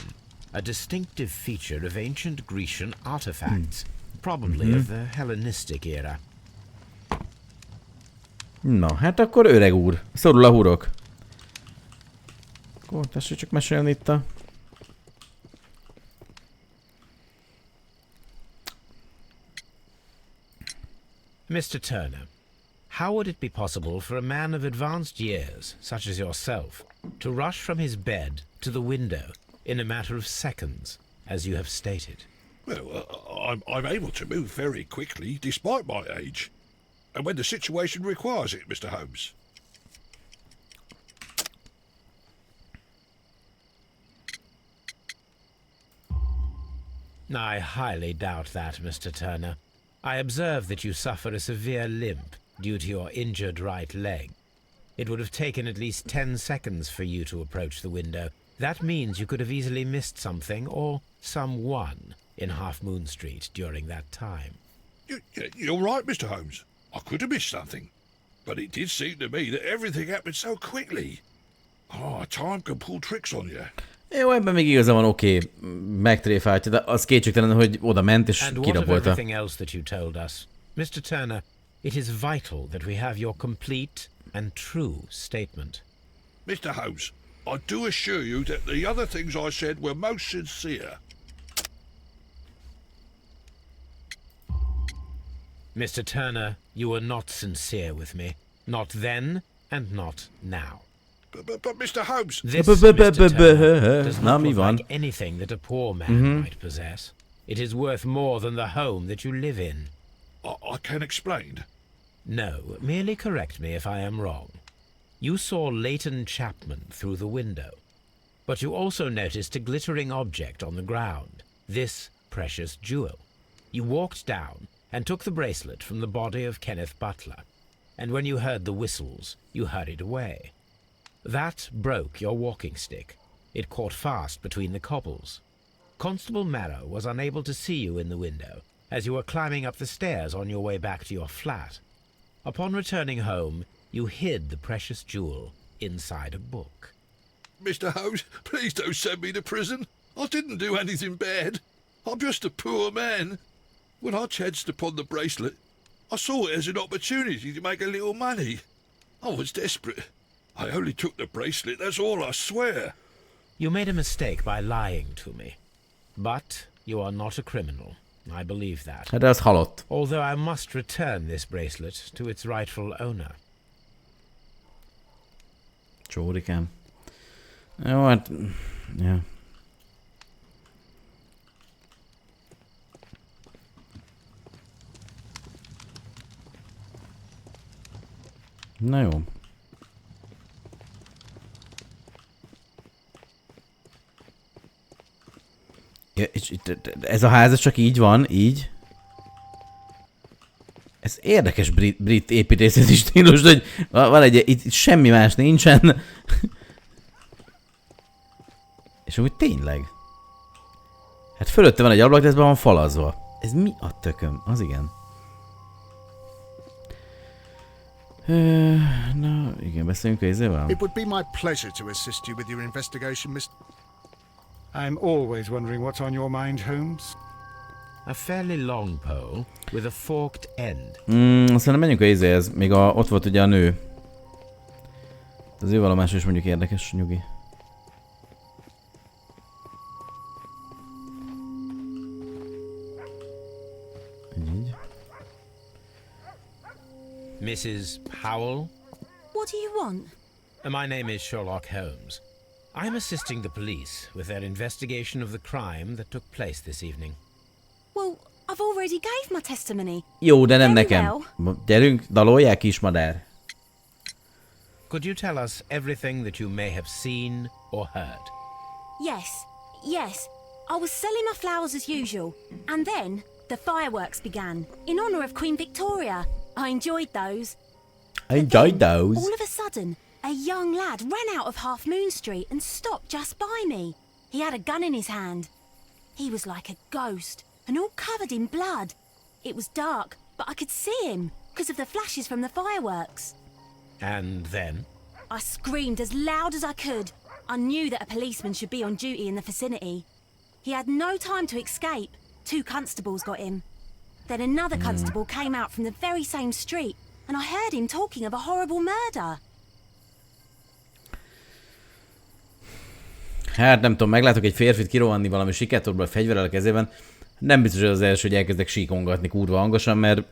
A distinctive feature of ancient Grecian artifacts. Probably of the Hellenistic era. Na, hát akkor öreg úr. Szorul a hurok. Akkor tessék csak mesélni itt a... Mr. Turner, how would it be possible for a man of advanced years, such as yourself, to rush from his bed to the window in a matter of seconds, as you have stated? Well, I'm able to move very quickly, despite my age. And when the situation requires it, Mr. Holmes. I highly doubt that, Mr. Turner. I observe that you suffer a severe limp due to your injured right leg. It would have taken at least 10 seconds for you to approach the window. That means you could have easily missed something or someone in Half Moon Street during that time. You're right, Mr. Holmes. I could have missed something. But it did seem to me that everything happened so quickly. Oh, time can pull tricks on you. Jó, ebben még igaza van, oké, megtréfáltja, de az kétségtelen, hogy oda ment és And what of kirabolta. everything else that you told us? Mr. Turner, it is vital that we have your complete and true statement. Mr. Holmes, I do assure you that the other things I said were most sincere. Mr. Turner, you were not sincere with me. Not then and not now. But Mr. Holmes... This, Mr. Turner, does Na, not mi look van? like anything that a poor man might possess. It is worth more than the home that you live in. I can explain. No, merely correct me if I am wrong. You saw Leighton Chapman through the window, but you also noticed a glittering object on the ground, this precious jewel. You walked down and took the bracelet from the body of Kenneth Butler, and when you heard the whistles, you hurried away. That broke your walking stick. It caught fast between the cobbles. Constable Marrow was unable to see you in the window as you were climbing up the stairs on your way back to your flat. Upon returning home, you hid the precious jewel inside a book. Mr. Holmes, please don't send me to prison. I didn't do anything bad. I'm just a poor man. When I chanced upon the bracelet, I saw it as an opportunity to make a little money. I was desperate. I only took the bracelet, that's all, I swear. You made a mistake by lying to me. But you are not a criminal. I believe that. Hát az halott. Although I must return this bracelet to its rightful owner. Csórikám. Jó, hát... Ja. Na jó. Ja, és ez a ház csak így van, így. Ez érdekes brit építészeti stílus, hogy van egy, itt semmi más nincsen. És úgy tényleg. Hát fölötte van egy ablak, de ez be van falazva. Ez mi a tököm? Az igen. Na, igen, beszéljünk a izével. It would be my pleasure to assist you with your investigation, Mr. I'm always wondering what's on your mind, Holmes. A fairly long pole with a forked end. Szerintem menjünk a izéhez. Még ott volt ugye a nő. Az ő vallomása is mondjuk érdekes, nyugi. Így. Mrs. Powell? What do you want? My name is Sherlock Holmes. I'm assisting the police with their investigation of the crime that took place this evening. Well, I've already gave my testimony. Jó, de nem Very nekem. Gyerünk, dalolják, kismadár. Could you tell us everything that you may have seen or heard? Yes. I was selling my flowers as usual, and then the fireworks began in honor of Queen Victoria. I enjoyed those. All of a sudden, a young lad ran out of Half Moon Street and stopped just by me. He had a gun in his hand. He was like a ghost and all covered in blood. It was dark, but I could see him because of the flashes from the fireworks. And then? I screamed as loud as I could. I knew that a policeman should be on duty in the vicinity. He had no time to escape. 2 constables got him. Then another constable came out from the very same street, and I heard him talking of a horrible murder. Hát nem tudom, meglátok egy férfit kirohanni valami sikátorból fegyverrel a kezében. Nem biztos, hogy az első, hogy elkezdek síkongatni kurva hangosan, mert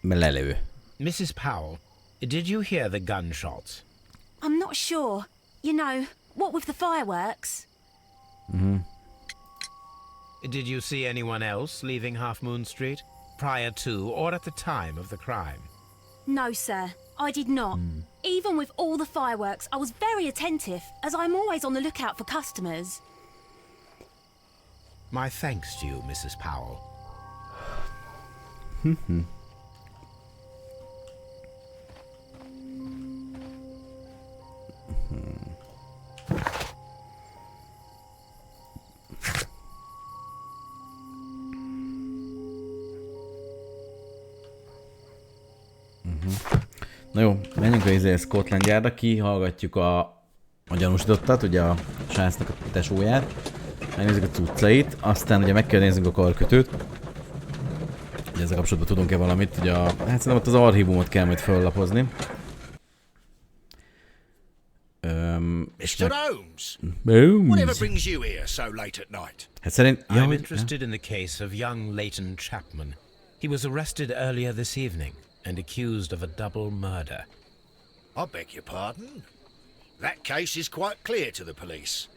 lelő. Mrs. Powell, did you hear the gunshots? I'm not sure. You know, what with the fireworks? Did you see anyone else leaving Half Moon Street prior to or at the time of the crime? No, sir, I did not. Even with all the fireworks, I was very attentive, as I'm always on the lookout for customers. My thanks to you, Mrs. Powell. Na jó, menjünk a izé Scotland Yardra, kihallgatjuk a gyanúsítottat, ugye a sásznak a tesóját. Megnézzük a cuccait, aztán ugye meg kell néznünk a karkötőt. Ugye ezzel kapcsolatban tudunk-e valamit, ugye hát szerintem ott az archívumot kell majd föllapozni. Mr. Holmes, whatever brings you here so late at night? Hát szerint... I'm interested in the case of young Leighton Chapman. He was arrested earlier this evening and accused of a double murder. I beg your pardon? That case is quite clear to the police.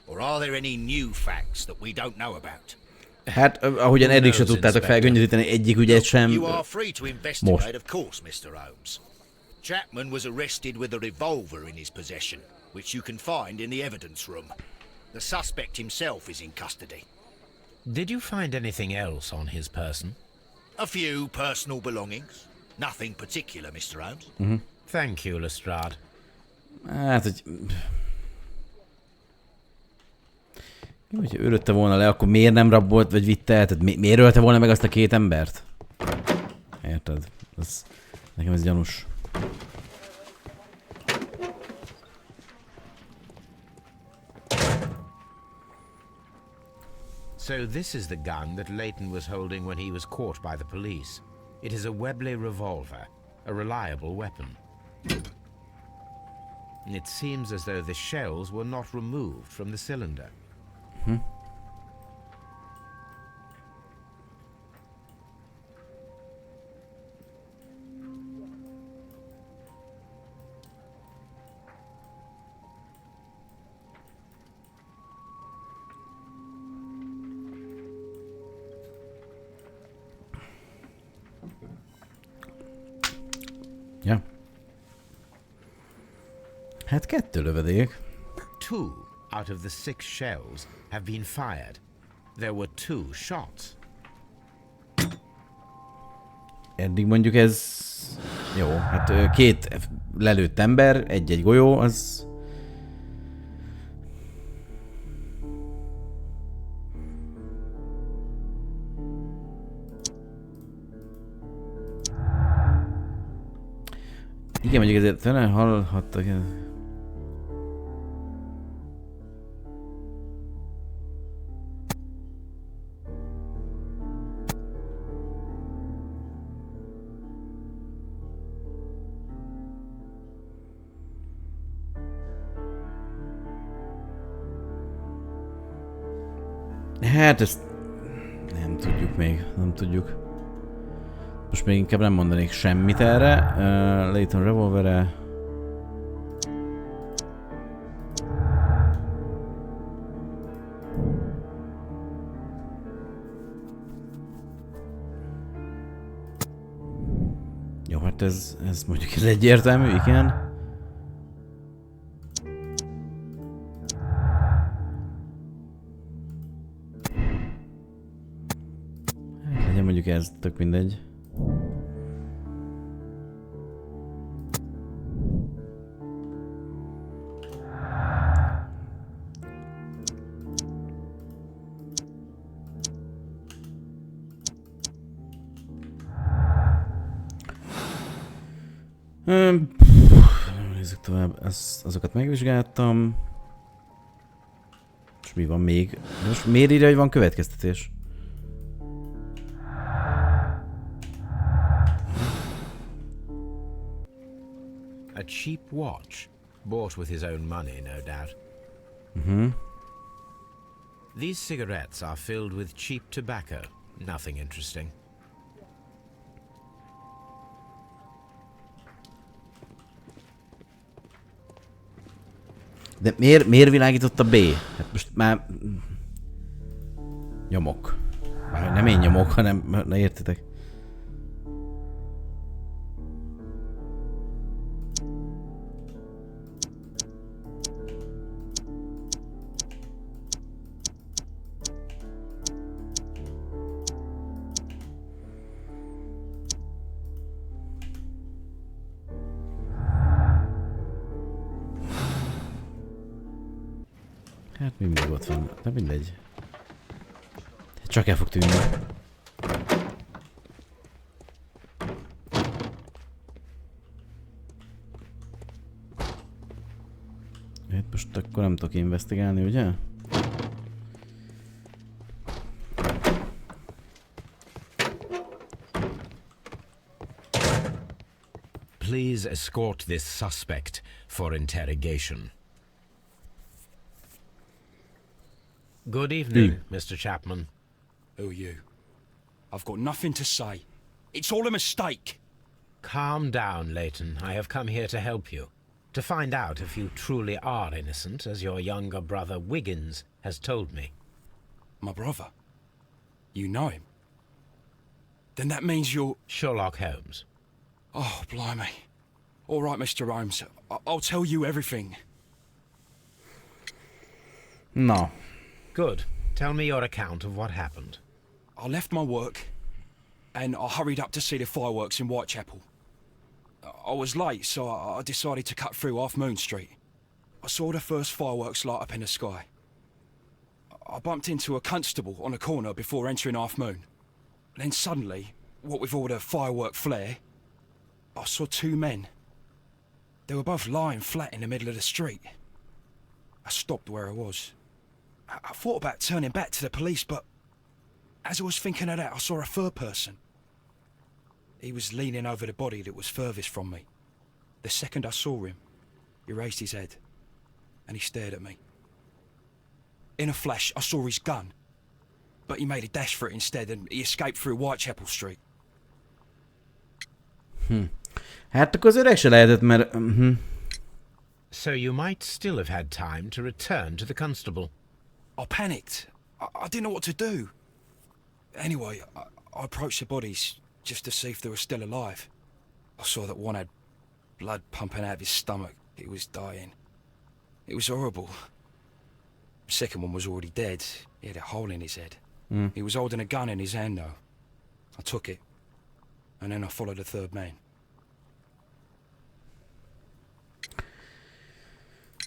Or are there any new facts that we don't know about? Hát, ahogyan eddig se tudtátok felgöngyölíteni egyik ügyet sem. You are free to investigate, of course, Mr. Holmes. Chapman was arrested with a revolver in his possession, which you can find in the evidence room. The suspect himself is in custody. Did you find anything else on his person? A few personal belongings. Nothing particular, Mr. Holmes. Thank you, Lestrade. Hát, hogy... Hogyha ő lőtte volna le, akkor miért nem rabolt, vagy vitte el? Tehát miért ölte volna meg azt a két embert? Érted? Nekem ez gyanús. So this is the gun that Leighton was holding when he was caught by the police. It is a Webley revolver, a reliable weapon. It seems as though the shells were not removed from the cylinder. Ja. Hát 2 lövedék. 2 out of the 6 shells have been fired. There were 2 shots. Eddig mondjuk ez... Jó, hát 2 lelőtt ember, egy golyó, az... Igen, mondjuk ezért talán hallhattak... Hát ezt nem tudjuk még, nem tudjuk. Most még inkább nem mondanék semmit erre. Leighton revolvere. Jó, hát ez mondjuk ez egyértelmű, igen. Legyen mondjuk ez, tök mindegy. Nézzük tovább, azokat megvizsgáltam. És mi van még? Most miért írja, hogy van következtetés? A cheap watch, bought with his own money, no doubt. These cigarettes are filled with cheap tobacco. Nothing interesting. De miért világította B? Hát most már... Nyomok. Már nem én nyomok, hanem... Ne értitek. Hát mindig ott van, de mindegy. Csak el fog tűnni. Hát most akkor nem tudok investigálni, ugye? Please escort this suspect for interrogation. Good evening, Mr. Chapman. Who are you? I've got nothing to say. It's all a mistake. Calm down, Leighton. I have come here to help you. To find out if you truly are innocent, as your younger brother Wiggins has told me. My brother? You know him? Then that means you're... Sherlock Holmes. Oh, blimey. All right, Mr. Holmes. I'll tell you everything. No. Good. Tell me your account of what happened. I left my work and I hurried up to see the fireworks in Whitechapel. I was late, so I decided to cut through Half Moon Street. I saw the first fireworks light up in the sky. I bumped into a constable on a corner before entering Half Moon. Then suddenly, what with all the firework flare, I saw two men. They were both lying flat in the middle of the street. I stopped where I was. I thought about turning back to the police, but as I was thinking of that, I saw a third person. He was leaning over the body that was furthest from me. The second I saw him, he raised his head and he stared at me. In a flash, I saw his gun, but he made a dash for it instead and he escaped through Whitechapel Street. Hát akkor az öreg se lehetett, mert... So you might still have had time to return to the constable. I panicked. I didn't know what to do. Anyway, I approached the bodies just to see if they were still alive. I saw that one had blood pumping out of his stomach. He was dying. It was horrible. The second one was already dead. He had a hole in his head. He was holding a gun in his hand, though. I took it, and then I followed the third man.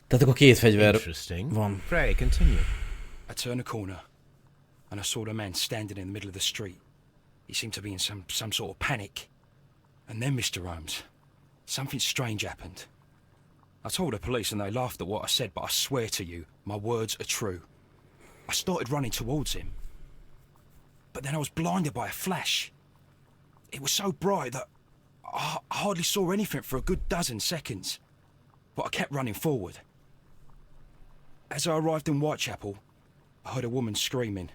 Tehát akkor két fegyver Interesting. van. Pray, continue. I turned a corner, and I saw the man standing in the middle of the street. He seemed to be in some sort of panic. And then, Mr. Holmes, something strange happened. I told the police and they laughed at what I said, but I swear to you, my words are true. I started running towards him. But then I was blinded by a flash. It was so bright that I hardly saw anything for a good dozen seconds. But I kept running forward. As I arrived in Whitechapel, I heard a woman screaming.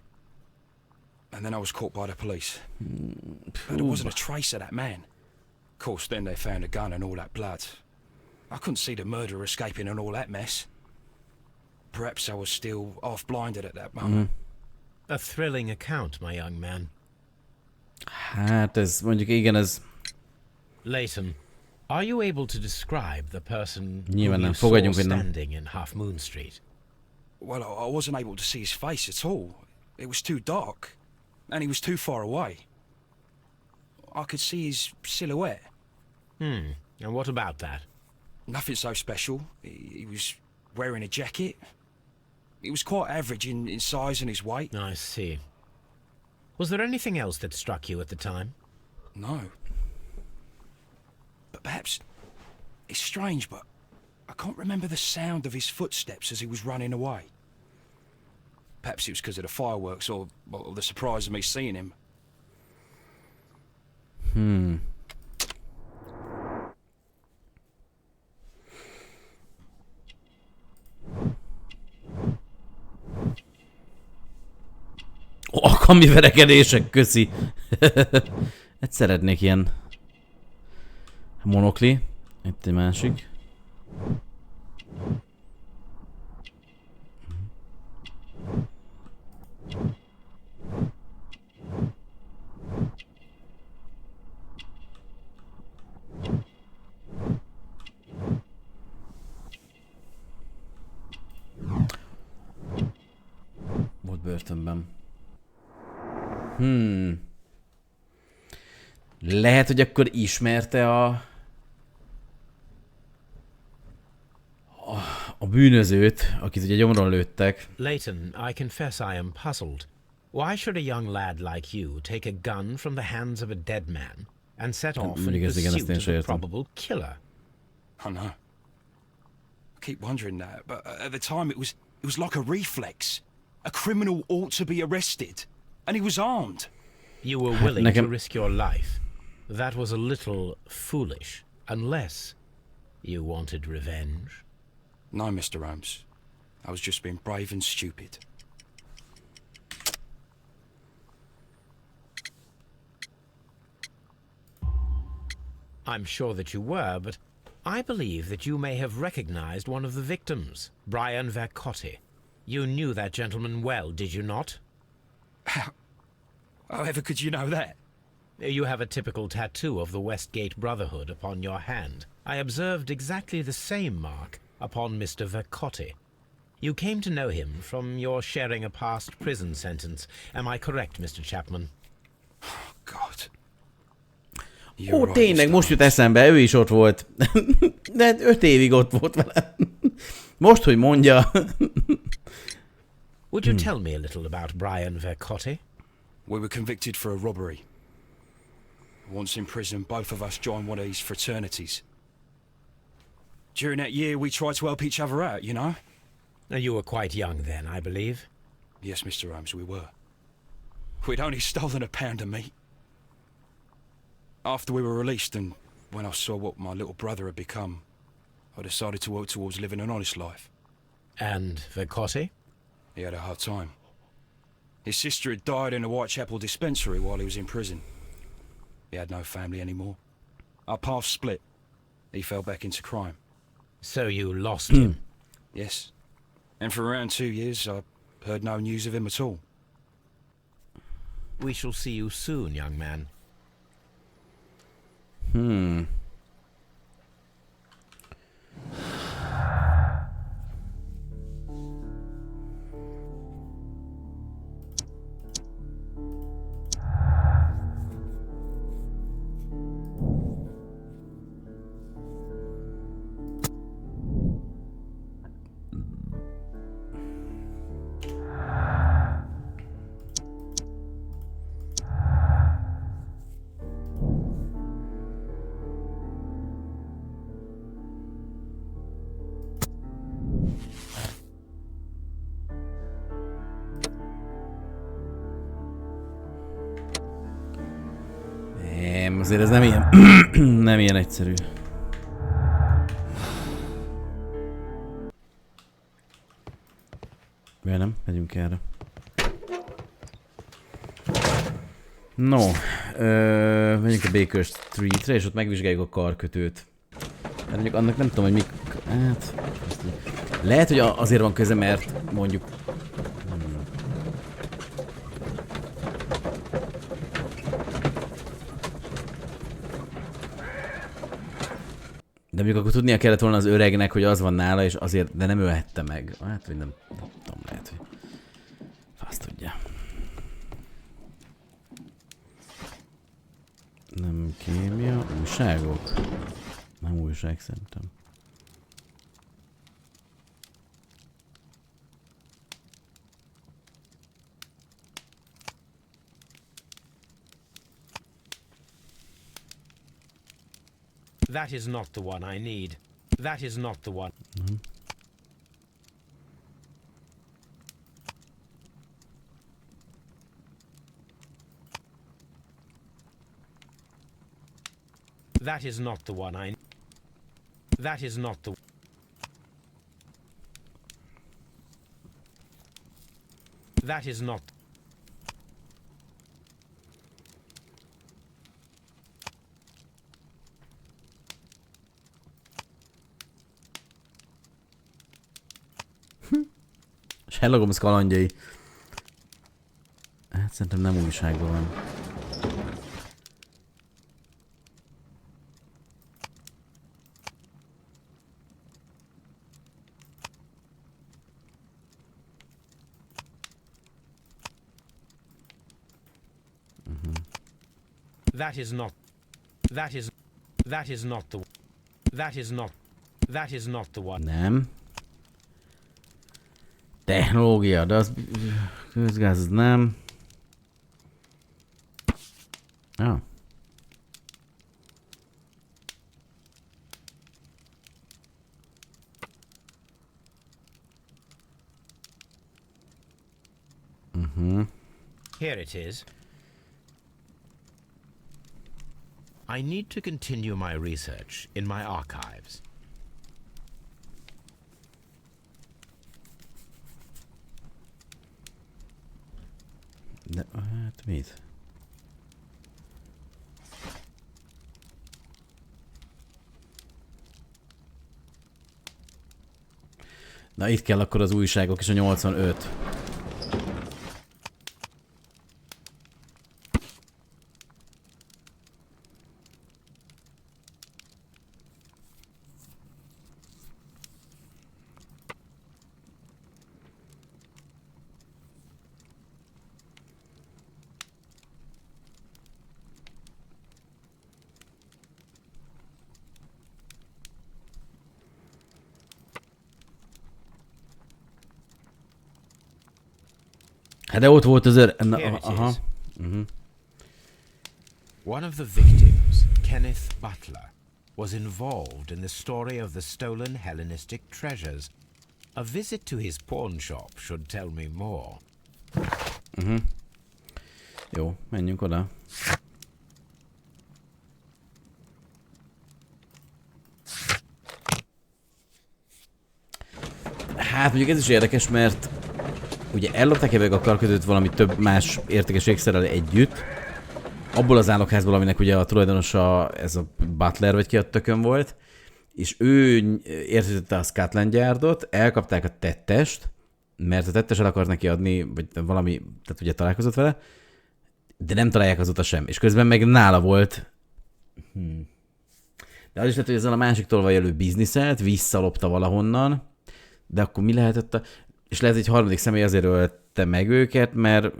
And then I was caught by the police. But there wasn't a trace of that man. Of course, then they found a gun and all that blood. I couldn't see the murderer escaping and all that mess. Perhaps I was still half-blinded at that moment. A thrilling account, my young man. Hát ez mondjuk igen, ez... Leighton, are you able to describe the person Nyilván who nem. you saw Fogadjunk, hogy nem. standing in Half Moon Street? Well, I wasn't able to see his face at all. It was too dark. And he was too far away. I could see his silhouette. And what about that? Nothing so special. He was wearing a jacket. He was quite average in size and his weight. I see. Was there anything else that struck you at the time? No. But perhaps... It's strange, but I can't remember the sound of his footsteps as he was running away. Perhaps it was because of the fireworks or the surprise of me seeing him. Alkalmi verekedések, köszi. Egy szeretnék ilyen monokli. Itt egy másik. Volt börtönben. Lehet, hogy akkor ismerte a bűnözőt, akit ugye gyomron lőttek. Leighton, I confess I am puzzled. Why should a young lad like you take a gun from the hands of a dead man and set off in pursuit of the probable killer? I know. I keep wondering that, but at the time it was like a reflex. A criminal ought to be arrested, and he was armed. You were willing to risk your life. That was a little foolish, unless you wanted revenge. No, Mr. Holmes. I was just being brave and stupid. I'm sure that you were, but I believe that you may have recognized one of the victims, Brian Vercotti. You knew that gentleman well, did you not? However could you know that? You have a typical tattoo of the Westgate Brotherhood upon your hand. I observed exactly the same mark upon Mr. Vercotti. You came to know him from your sharing a past prison sentence. Am I correct, Mr. Chapman? Oh, God. Ó, tényleg, most jut eszembe, ő is ott volt. De 5 évig ott volt vele. Most, hogy mondja. Would you tell me a little about Brian Vercotti? We were convicted for a robbery. Once in prison, both of us joined one of these fraternities. During that year, we tried to help each other out, you know? Now, you were quite young then, I believe. Yes, Mr. Holmes, we were. We'd only stolen a pound of meat. After we were released, and when I saw what my little brother had become, I decided to work towards living an honest life. And Vercotti? He had a hard time. His sister had died in a Whitechapel dispensary while he was in prison. He had no family anymore. Our paths split. He fell back into crime. So you lost him? Yes. And for around 2 years, I heard no news of him at all. We shall see you soon, young man. Azért ez nem ilyen, nem ilyen egyszerű. Miért nem? Megyünk erre. No, megyünk a Baker Streetre, és ott megvizsgáljuk a karkötőt. Mert mondjuk annak nem tudom, hogy mik... Hát... Lehet, hogy azért van köze, mert mondjuk... De mondjuk akkor tudnia kellett volna az öregnek, hogy az van nála, és azért, de nem ölhette meg. Hát, hogy nem tudom, lehet, hogy... Azt tudja. Nem kémia, újságok? Nem újság, szerintem. That is not the one I need. That is not the one. That is not the one I... That is not the... That is not... Sherlock Holmes kalandjai. Hát szerintem nem újságban van. That is not... That is... That is not the... That is not... That is not the one. Nem. Technológia, de az... Közgáz, az nem. Ah. Here it is. I need to continue my research in my archives. De, hát mit? Na itt kell akkor az újságok és a 85. Hát de ott volt az Here it is. One of the victims, Kenneth Butler, was involved in the story of the stolen Hellenistic treasures. A visit to his pawn shop should tell me more. Jó, menjünk oda. Hát mondjuk ez is érdekes, mert ugye ellopták ebben a karkötőt valami több más értékes ékszerrel együtt. Abból az állokházból, aminek ugye a tulajdonosa ez a Butler, vagy ki a tökön volt, és ő értesítette a Scotland Yardot, elkapták a tettest, mert a tettes el akart neki adni, vagy valami, tehát ugye találkozott vele, de nem találják azóta sem, és közben meg nála volt. De az is lehet, hogy ezzel a másik tolvajjelő bizniszelt, visszalopta valahonnan, de akkor mi lehetett a... És lehet, hogy egy harmadik személy azért ölte meg őket, mert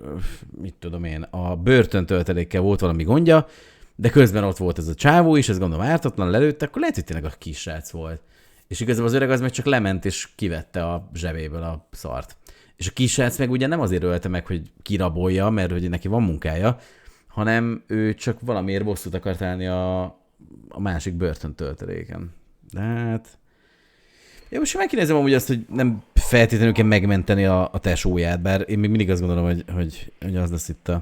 mit tudom én, a börtöntöltelékkel volt valami gondja, de közben ott volt ez a csávó is, ez gondolom ártatlan, lelőtte, akkor lehet, hogy tényleg a kisrác volt. És igazából az öreg az meg csak lement és kivette a zsebéből a szart. És a kisrác meg ugye nem azért ölte meg, hogy kirabolja, mert hogy neki van munkája, hanem ő csak valamiért bosszút akart állni a másik börtöntölteléken. De hát... Én most megkérdezem amúgy azt, hogy nem feltétlenül kell megmenteni a tesóját, bár én még mindig azt gondolom, hogy az lesz itt a...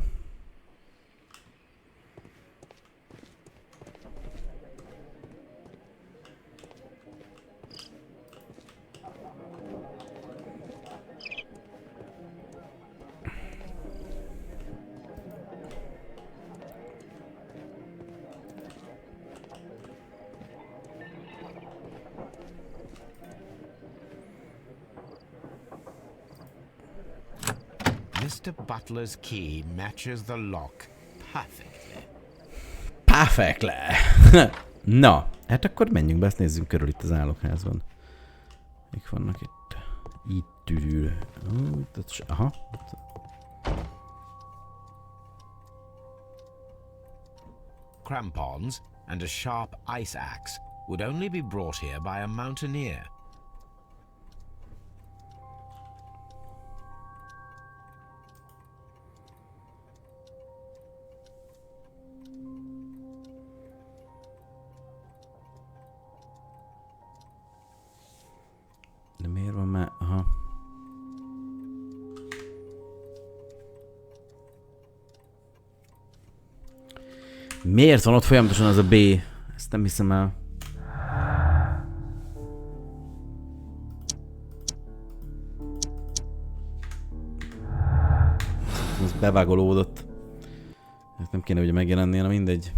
Mr. Butler's key matches the lock perfectly. Perfectly! Na, hát akkor menjünk be, ezt nézzünk körül itt az állokházban. Mik vannak itt? Itt ül. Aha. Crampons and a sharp ice axe would only be brought here by a mountaineer. De miért van már? Aha. Miért van ott folyamatosan az a B? Ezt nem hiszem el. Ez bevágolódott. Hát nem kéne ugye megjelennie, na mindegy.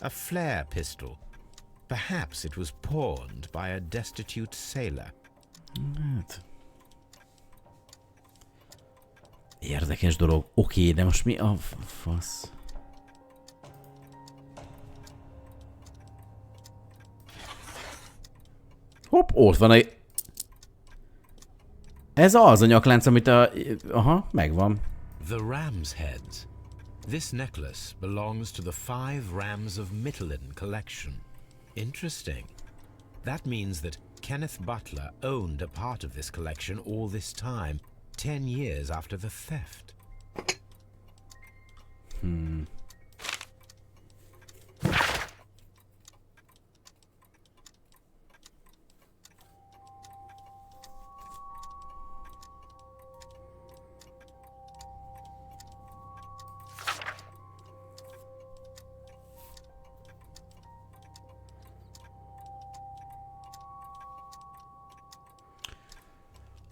A flare pistol. Perhaps it was pawned by a destitute sailor. Hát. Érdekes dolog. Oké, de most mi a fasz? Hopp, ott van egy... Ez az a nyaklánc, amit a... Aha, megvan. The ram's heads. This necklace belongs to the 5 Rams of Mittelin collection. Interesting. That means that Kenneth Butler owned a part of this collection all this time, 10 years after the theft.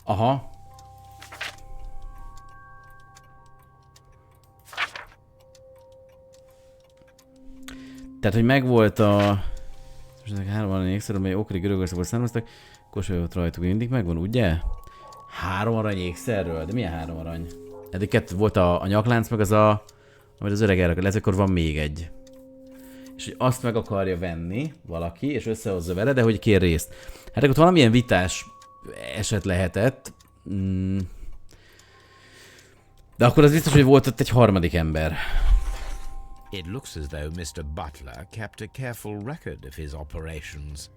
Aha. Tehát, hogy megvolt a... Most ezek 3 arany ékszer, amely okri Görögországból származtak, kosajolt rajtuk mindig megvan, ugye? 3 arany ékszerről? De milyen 3 arany? Eddig 2 volt a nyaklánc, meg az a... Amit az öreg elrakott, lehet, akkor van még egy. És hogy azt meg akarja venni valaki, és összehozza vele, de hogy kér részt. Hát akkor valamilyen vitás eset lehetett. De akkor az biztos, hogy volt ott egy harmadik ember. It looks as though Mr. Butler kept a careful record of his operations.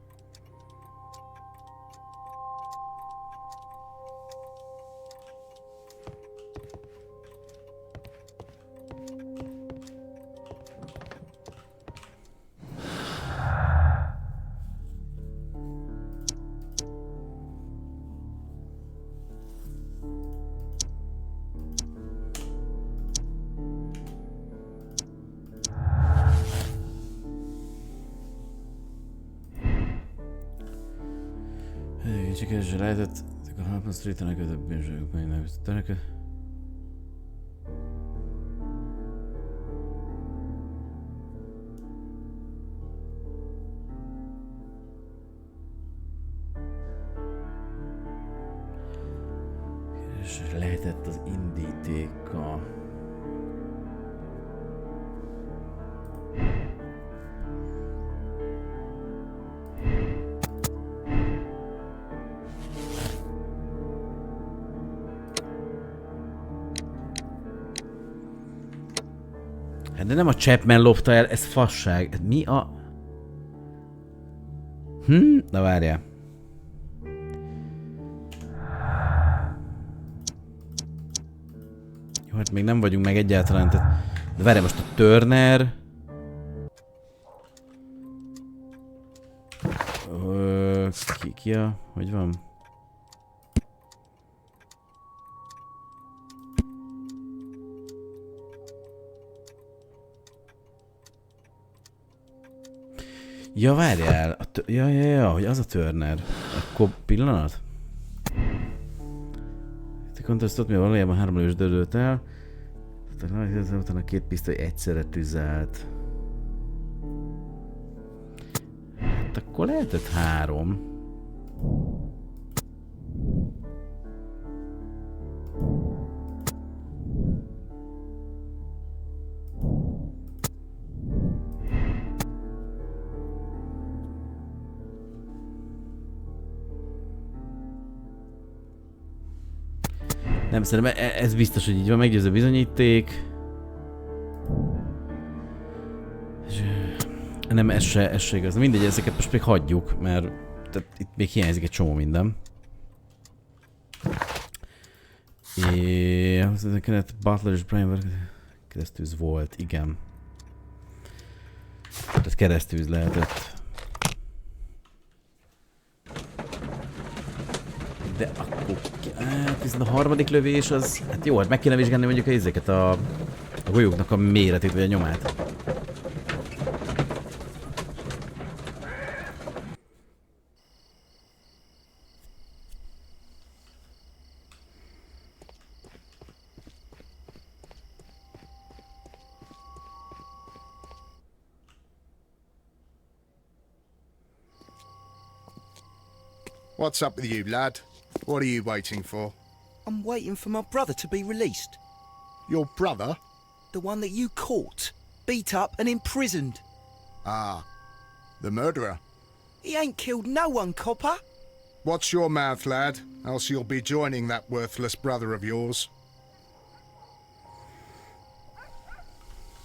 Csak ez lehetett, a Harper Street-en a kötött bűnzsők meg nem török. És lehetett az indítéka. De nem a Chapman lopta el, ez fasság. Mi a... Na várjál. Jó, hát még nem vagyunk meg egyáltalán. De várjál, most a Turner... Ki a... Hogy van? Ja, várjál. Ja, hogy az a Turner. Akkor pillanat. Te kontesztot, mi valójában 3 lős dödölt el. Utána 2 pisztoly egyszerre tüzelt. Hát akkor lehetett 3. Nem, szerintem ez biztos, hogy így van, meggyőző bizonyíték. Nem, ez se igaz. Mindegy, ezeket most még hagyjuk, mert itt még hiányzik egy csomó minden. Butler és Brian keresztűz volt, igen. Tehát keresztűz lehetett. De akkor... Hát viszont a harmadik lövés az... Hát jó, hát meg kéne vizsgálni mondjuk ezeket a golyóknak a méretét vagy a nyomát. What's up with you, lad? What are you waiting for? I'm waiting for my brother to be released. Your brother? The one that you caught, beat up and imprisoned. Ah, the murderer. He ain't killed no one, copper. Watch your mouth, lad, else you'll be joining that worthless brother of yours.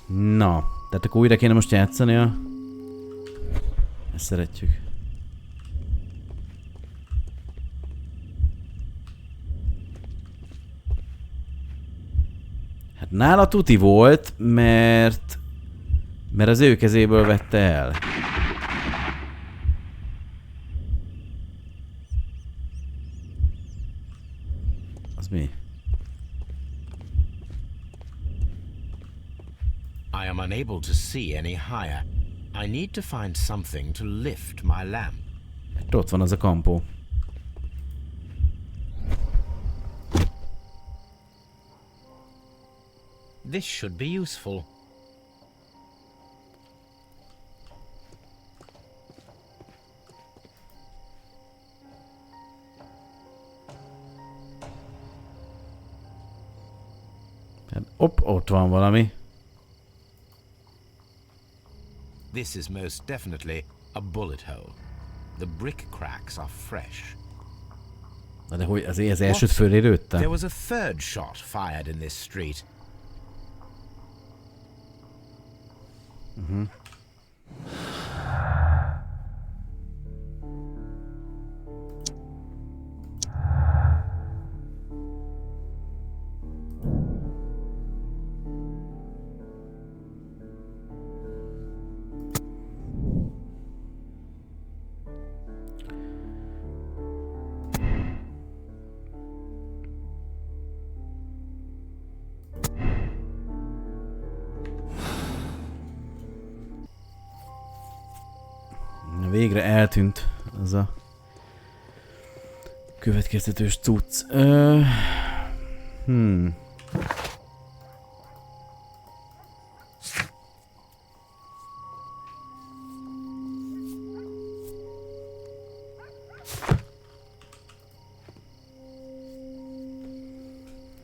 Na, tehát akkor újra kéne most játszani a... Ezt szeretjük. Hát nála tuti volt, mert az ő kezéből vette el. Az mi? I am unable to see any higher. I need to find something to lift my lamp. Hát ott van az a kampó. This should be useful. Ott van valami. This is most definitely a bullet hole. The brick cracks are fresh. Na de hogy az elsőt fölérőtte? There was a third shot fired in this street. Végre eltűnt az a következtetős cucc.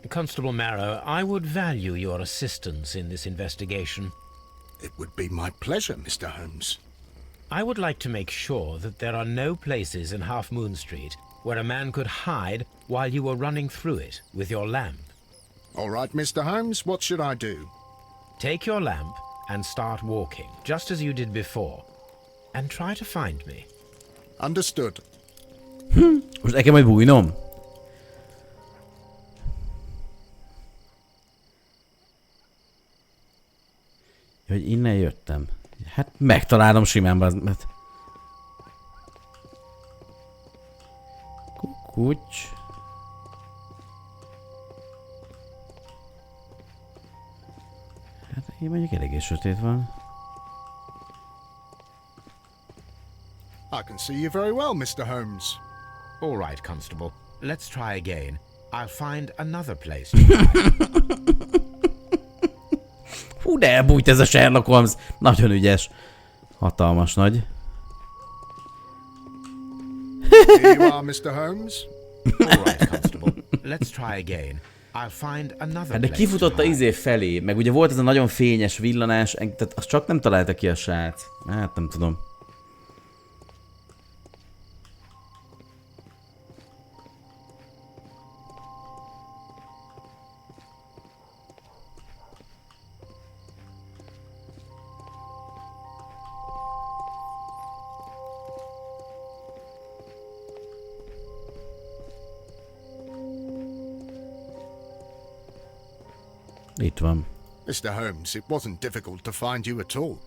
Constable Marrow, I would value your assistance in this investigation. It would be my pleasure, Mr. Holmes. I would like to make sure that there are no places in Half Moon Street where a man could hide while you were running through it with your lamp. All right, Mr. Holmes, what should I do? Take your lamp and start walking, just as you did before, and try to find me. Understood. Most nekem majd bújnom? Hogy innen jöttem. Hát megtalálom simán, mert... Kukucs. Hát én mondjuk eléggé sötét van. I can see you very well, Mr. Holmes. All right, Constable. Let's try again. I'll find another place to hide. Hú, de elbújt ez a Sherlock Holmes. Nagyon ügyes. Hatalmas nagy. Here you are, Mr. Holmes. All right, Constable. Let's try again. I'll find another Hát de place kifutott to a hide. izé felé, meg ugye volt ez a nagyon fényes villanás, tehát azt csak nem találta ki a srác. Hát nem tudom. Itt van. Mr. Holmes, it wasn't difficult to find you at all.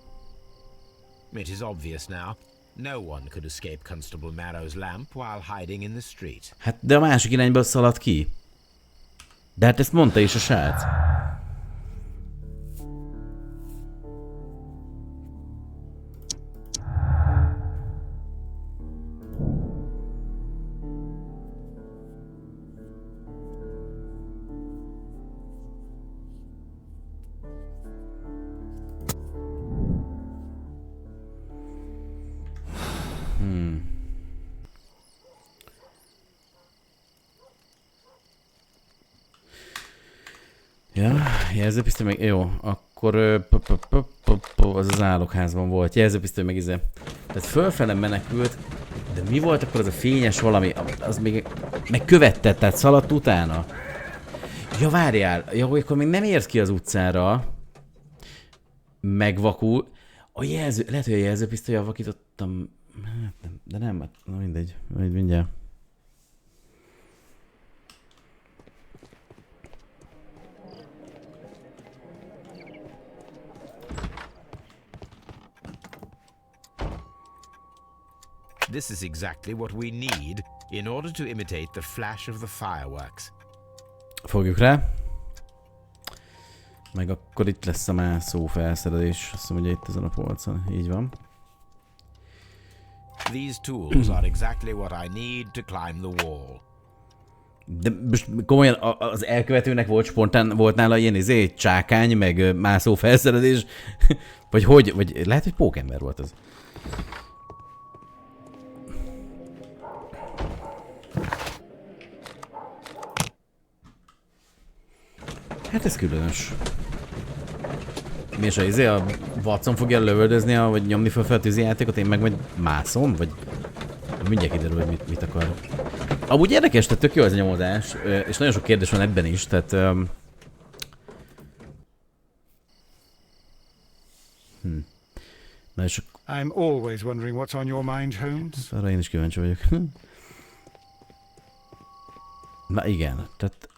It is obvious now. No one could escape Constable Marrow's lamp while hiding in the street. Hát de a másik irányba szaladt ki. De hát ezt mondta is a srác. Ja, jelzőpisztoly meg... Jó, akkor... Az az álokházban volt. Jelzőpisztoly meg izé. Tehát fölfele menekült, de mi volt akkor az a fényes valami? Az még... Meg követte, tehát szaladt utána. Ja, várjál. Ja, akkor még nem érsz ki az utcára. Megvakul. A jelző... Lehet, hogy a jelzőpisztollyal vakítottam... Hát nem, de nem, hát na mindegy. Majd mindjárt. This is exactly what we need in order to imitate the flash of the fireworks. Fogjuk rá. Meg akkor itt lesz a mászó felszerelés. Azt mondom, hogy itt ezen a polcon. Így van. These tools are exactly what I need to climb the wall. De most komolyan az elkövetőnek volt spontán, volt nála ilyen csákány, meg mászó felszerelés? Vagy hogy? Vagy lehet, hogy pókember volt az. Hát ez különös. Mi is a Watson fogja lövöldözni, vagy nyomni fel a tűzi játékot, én meg majd mászom? Vagy mindjárt kiderül, hogy mit akar. Amúgy érdekes, tehát tök jó ez a nyomozás, és nagyon sok kérdés van ebben is, tehát... Na és I'm always wondering what's on your mind, Holmes. arra én is kíváncsi vagyok. Na igen, tehát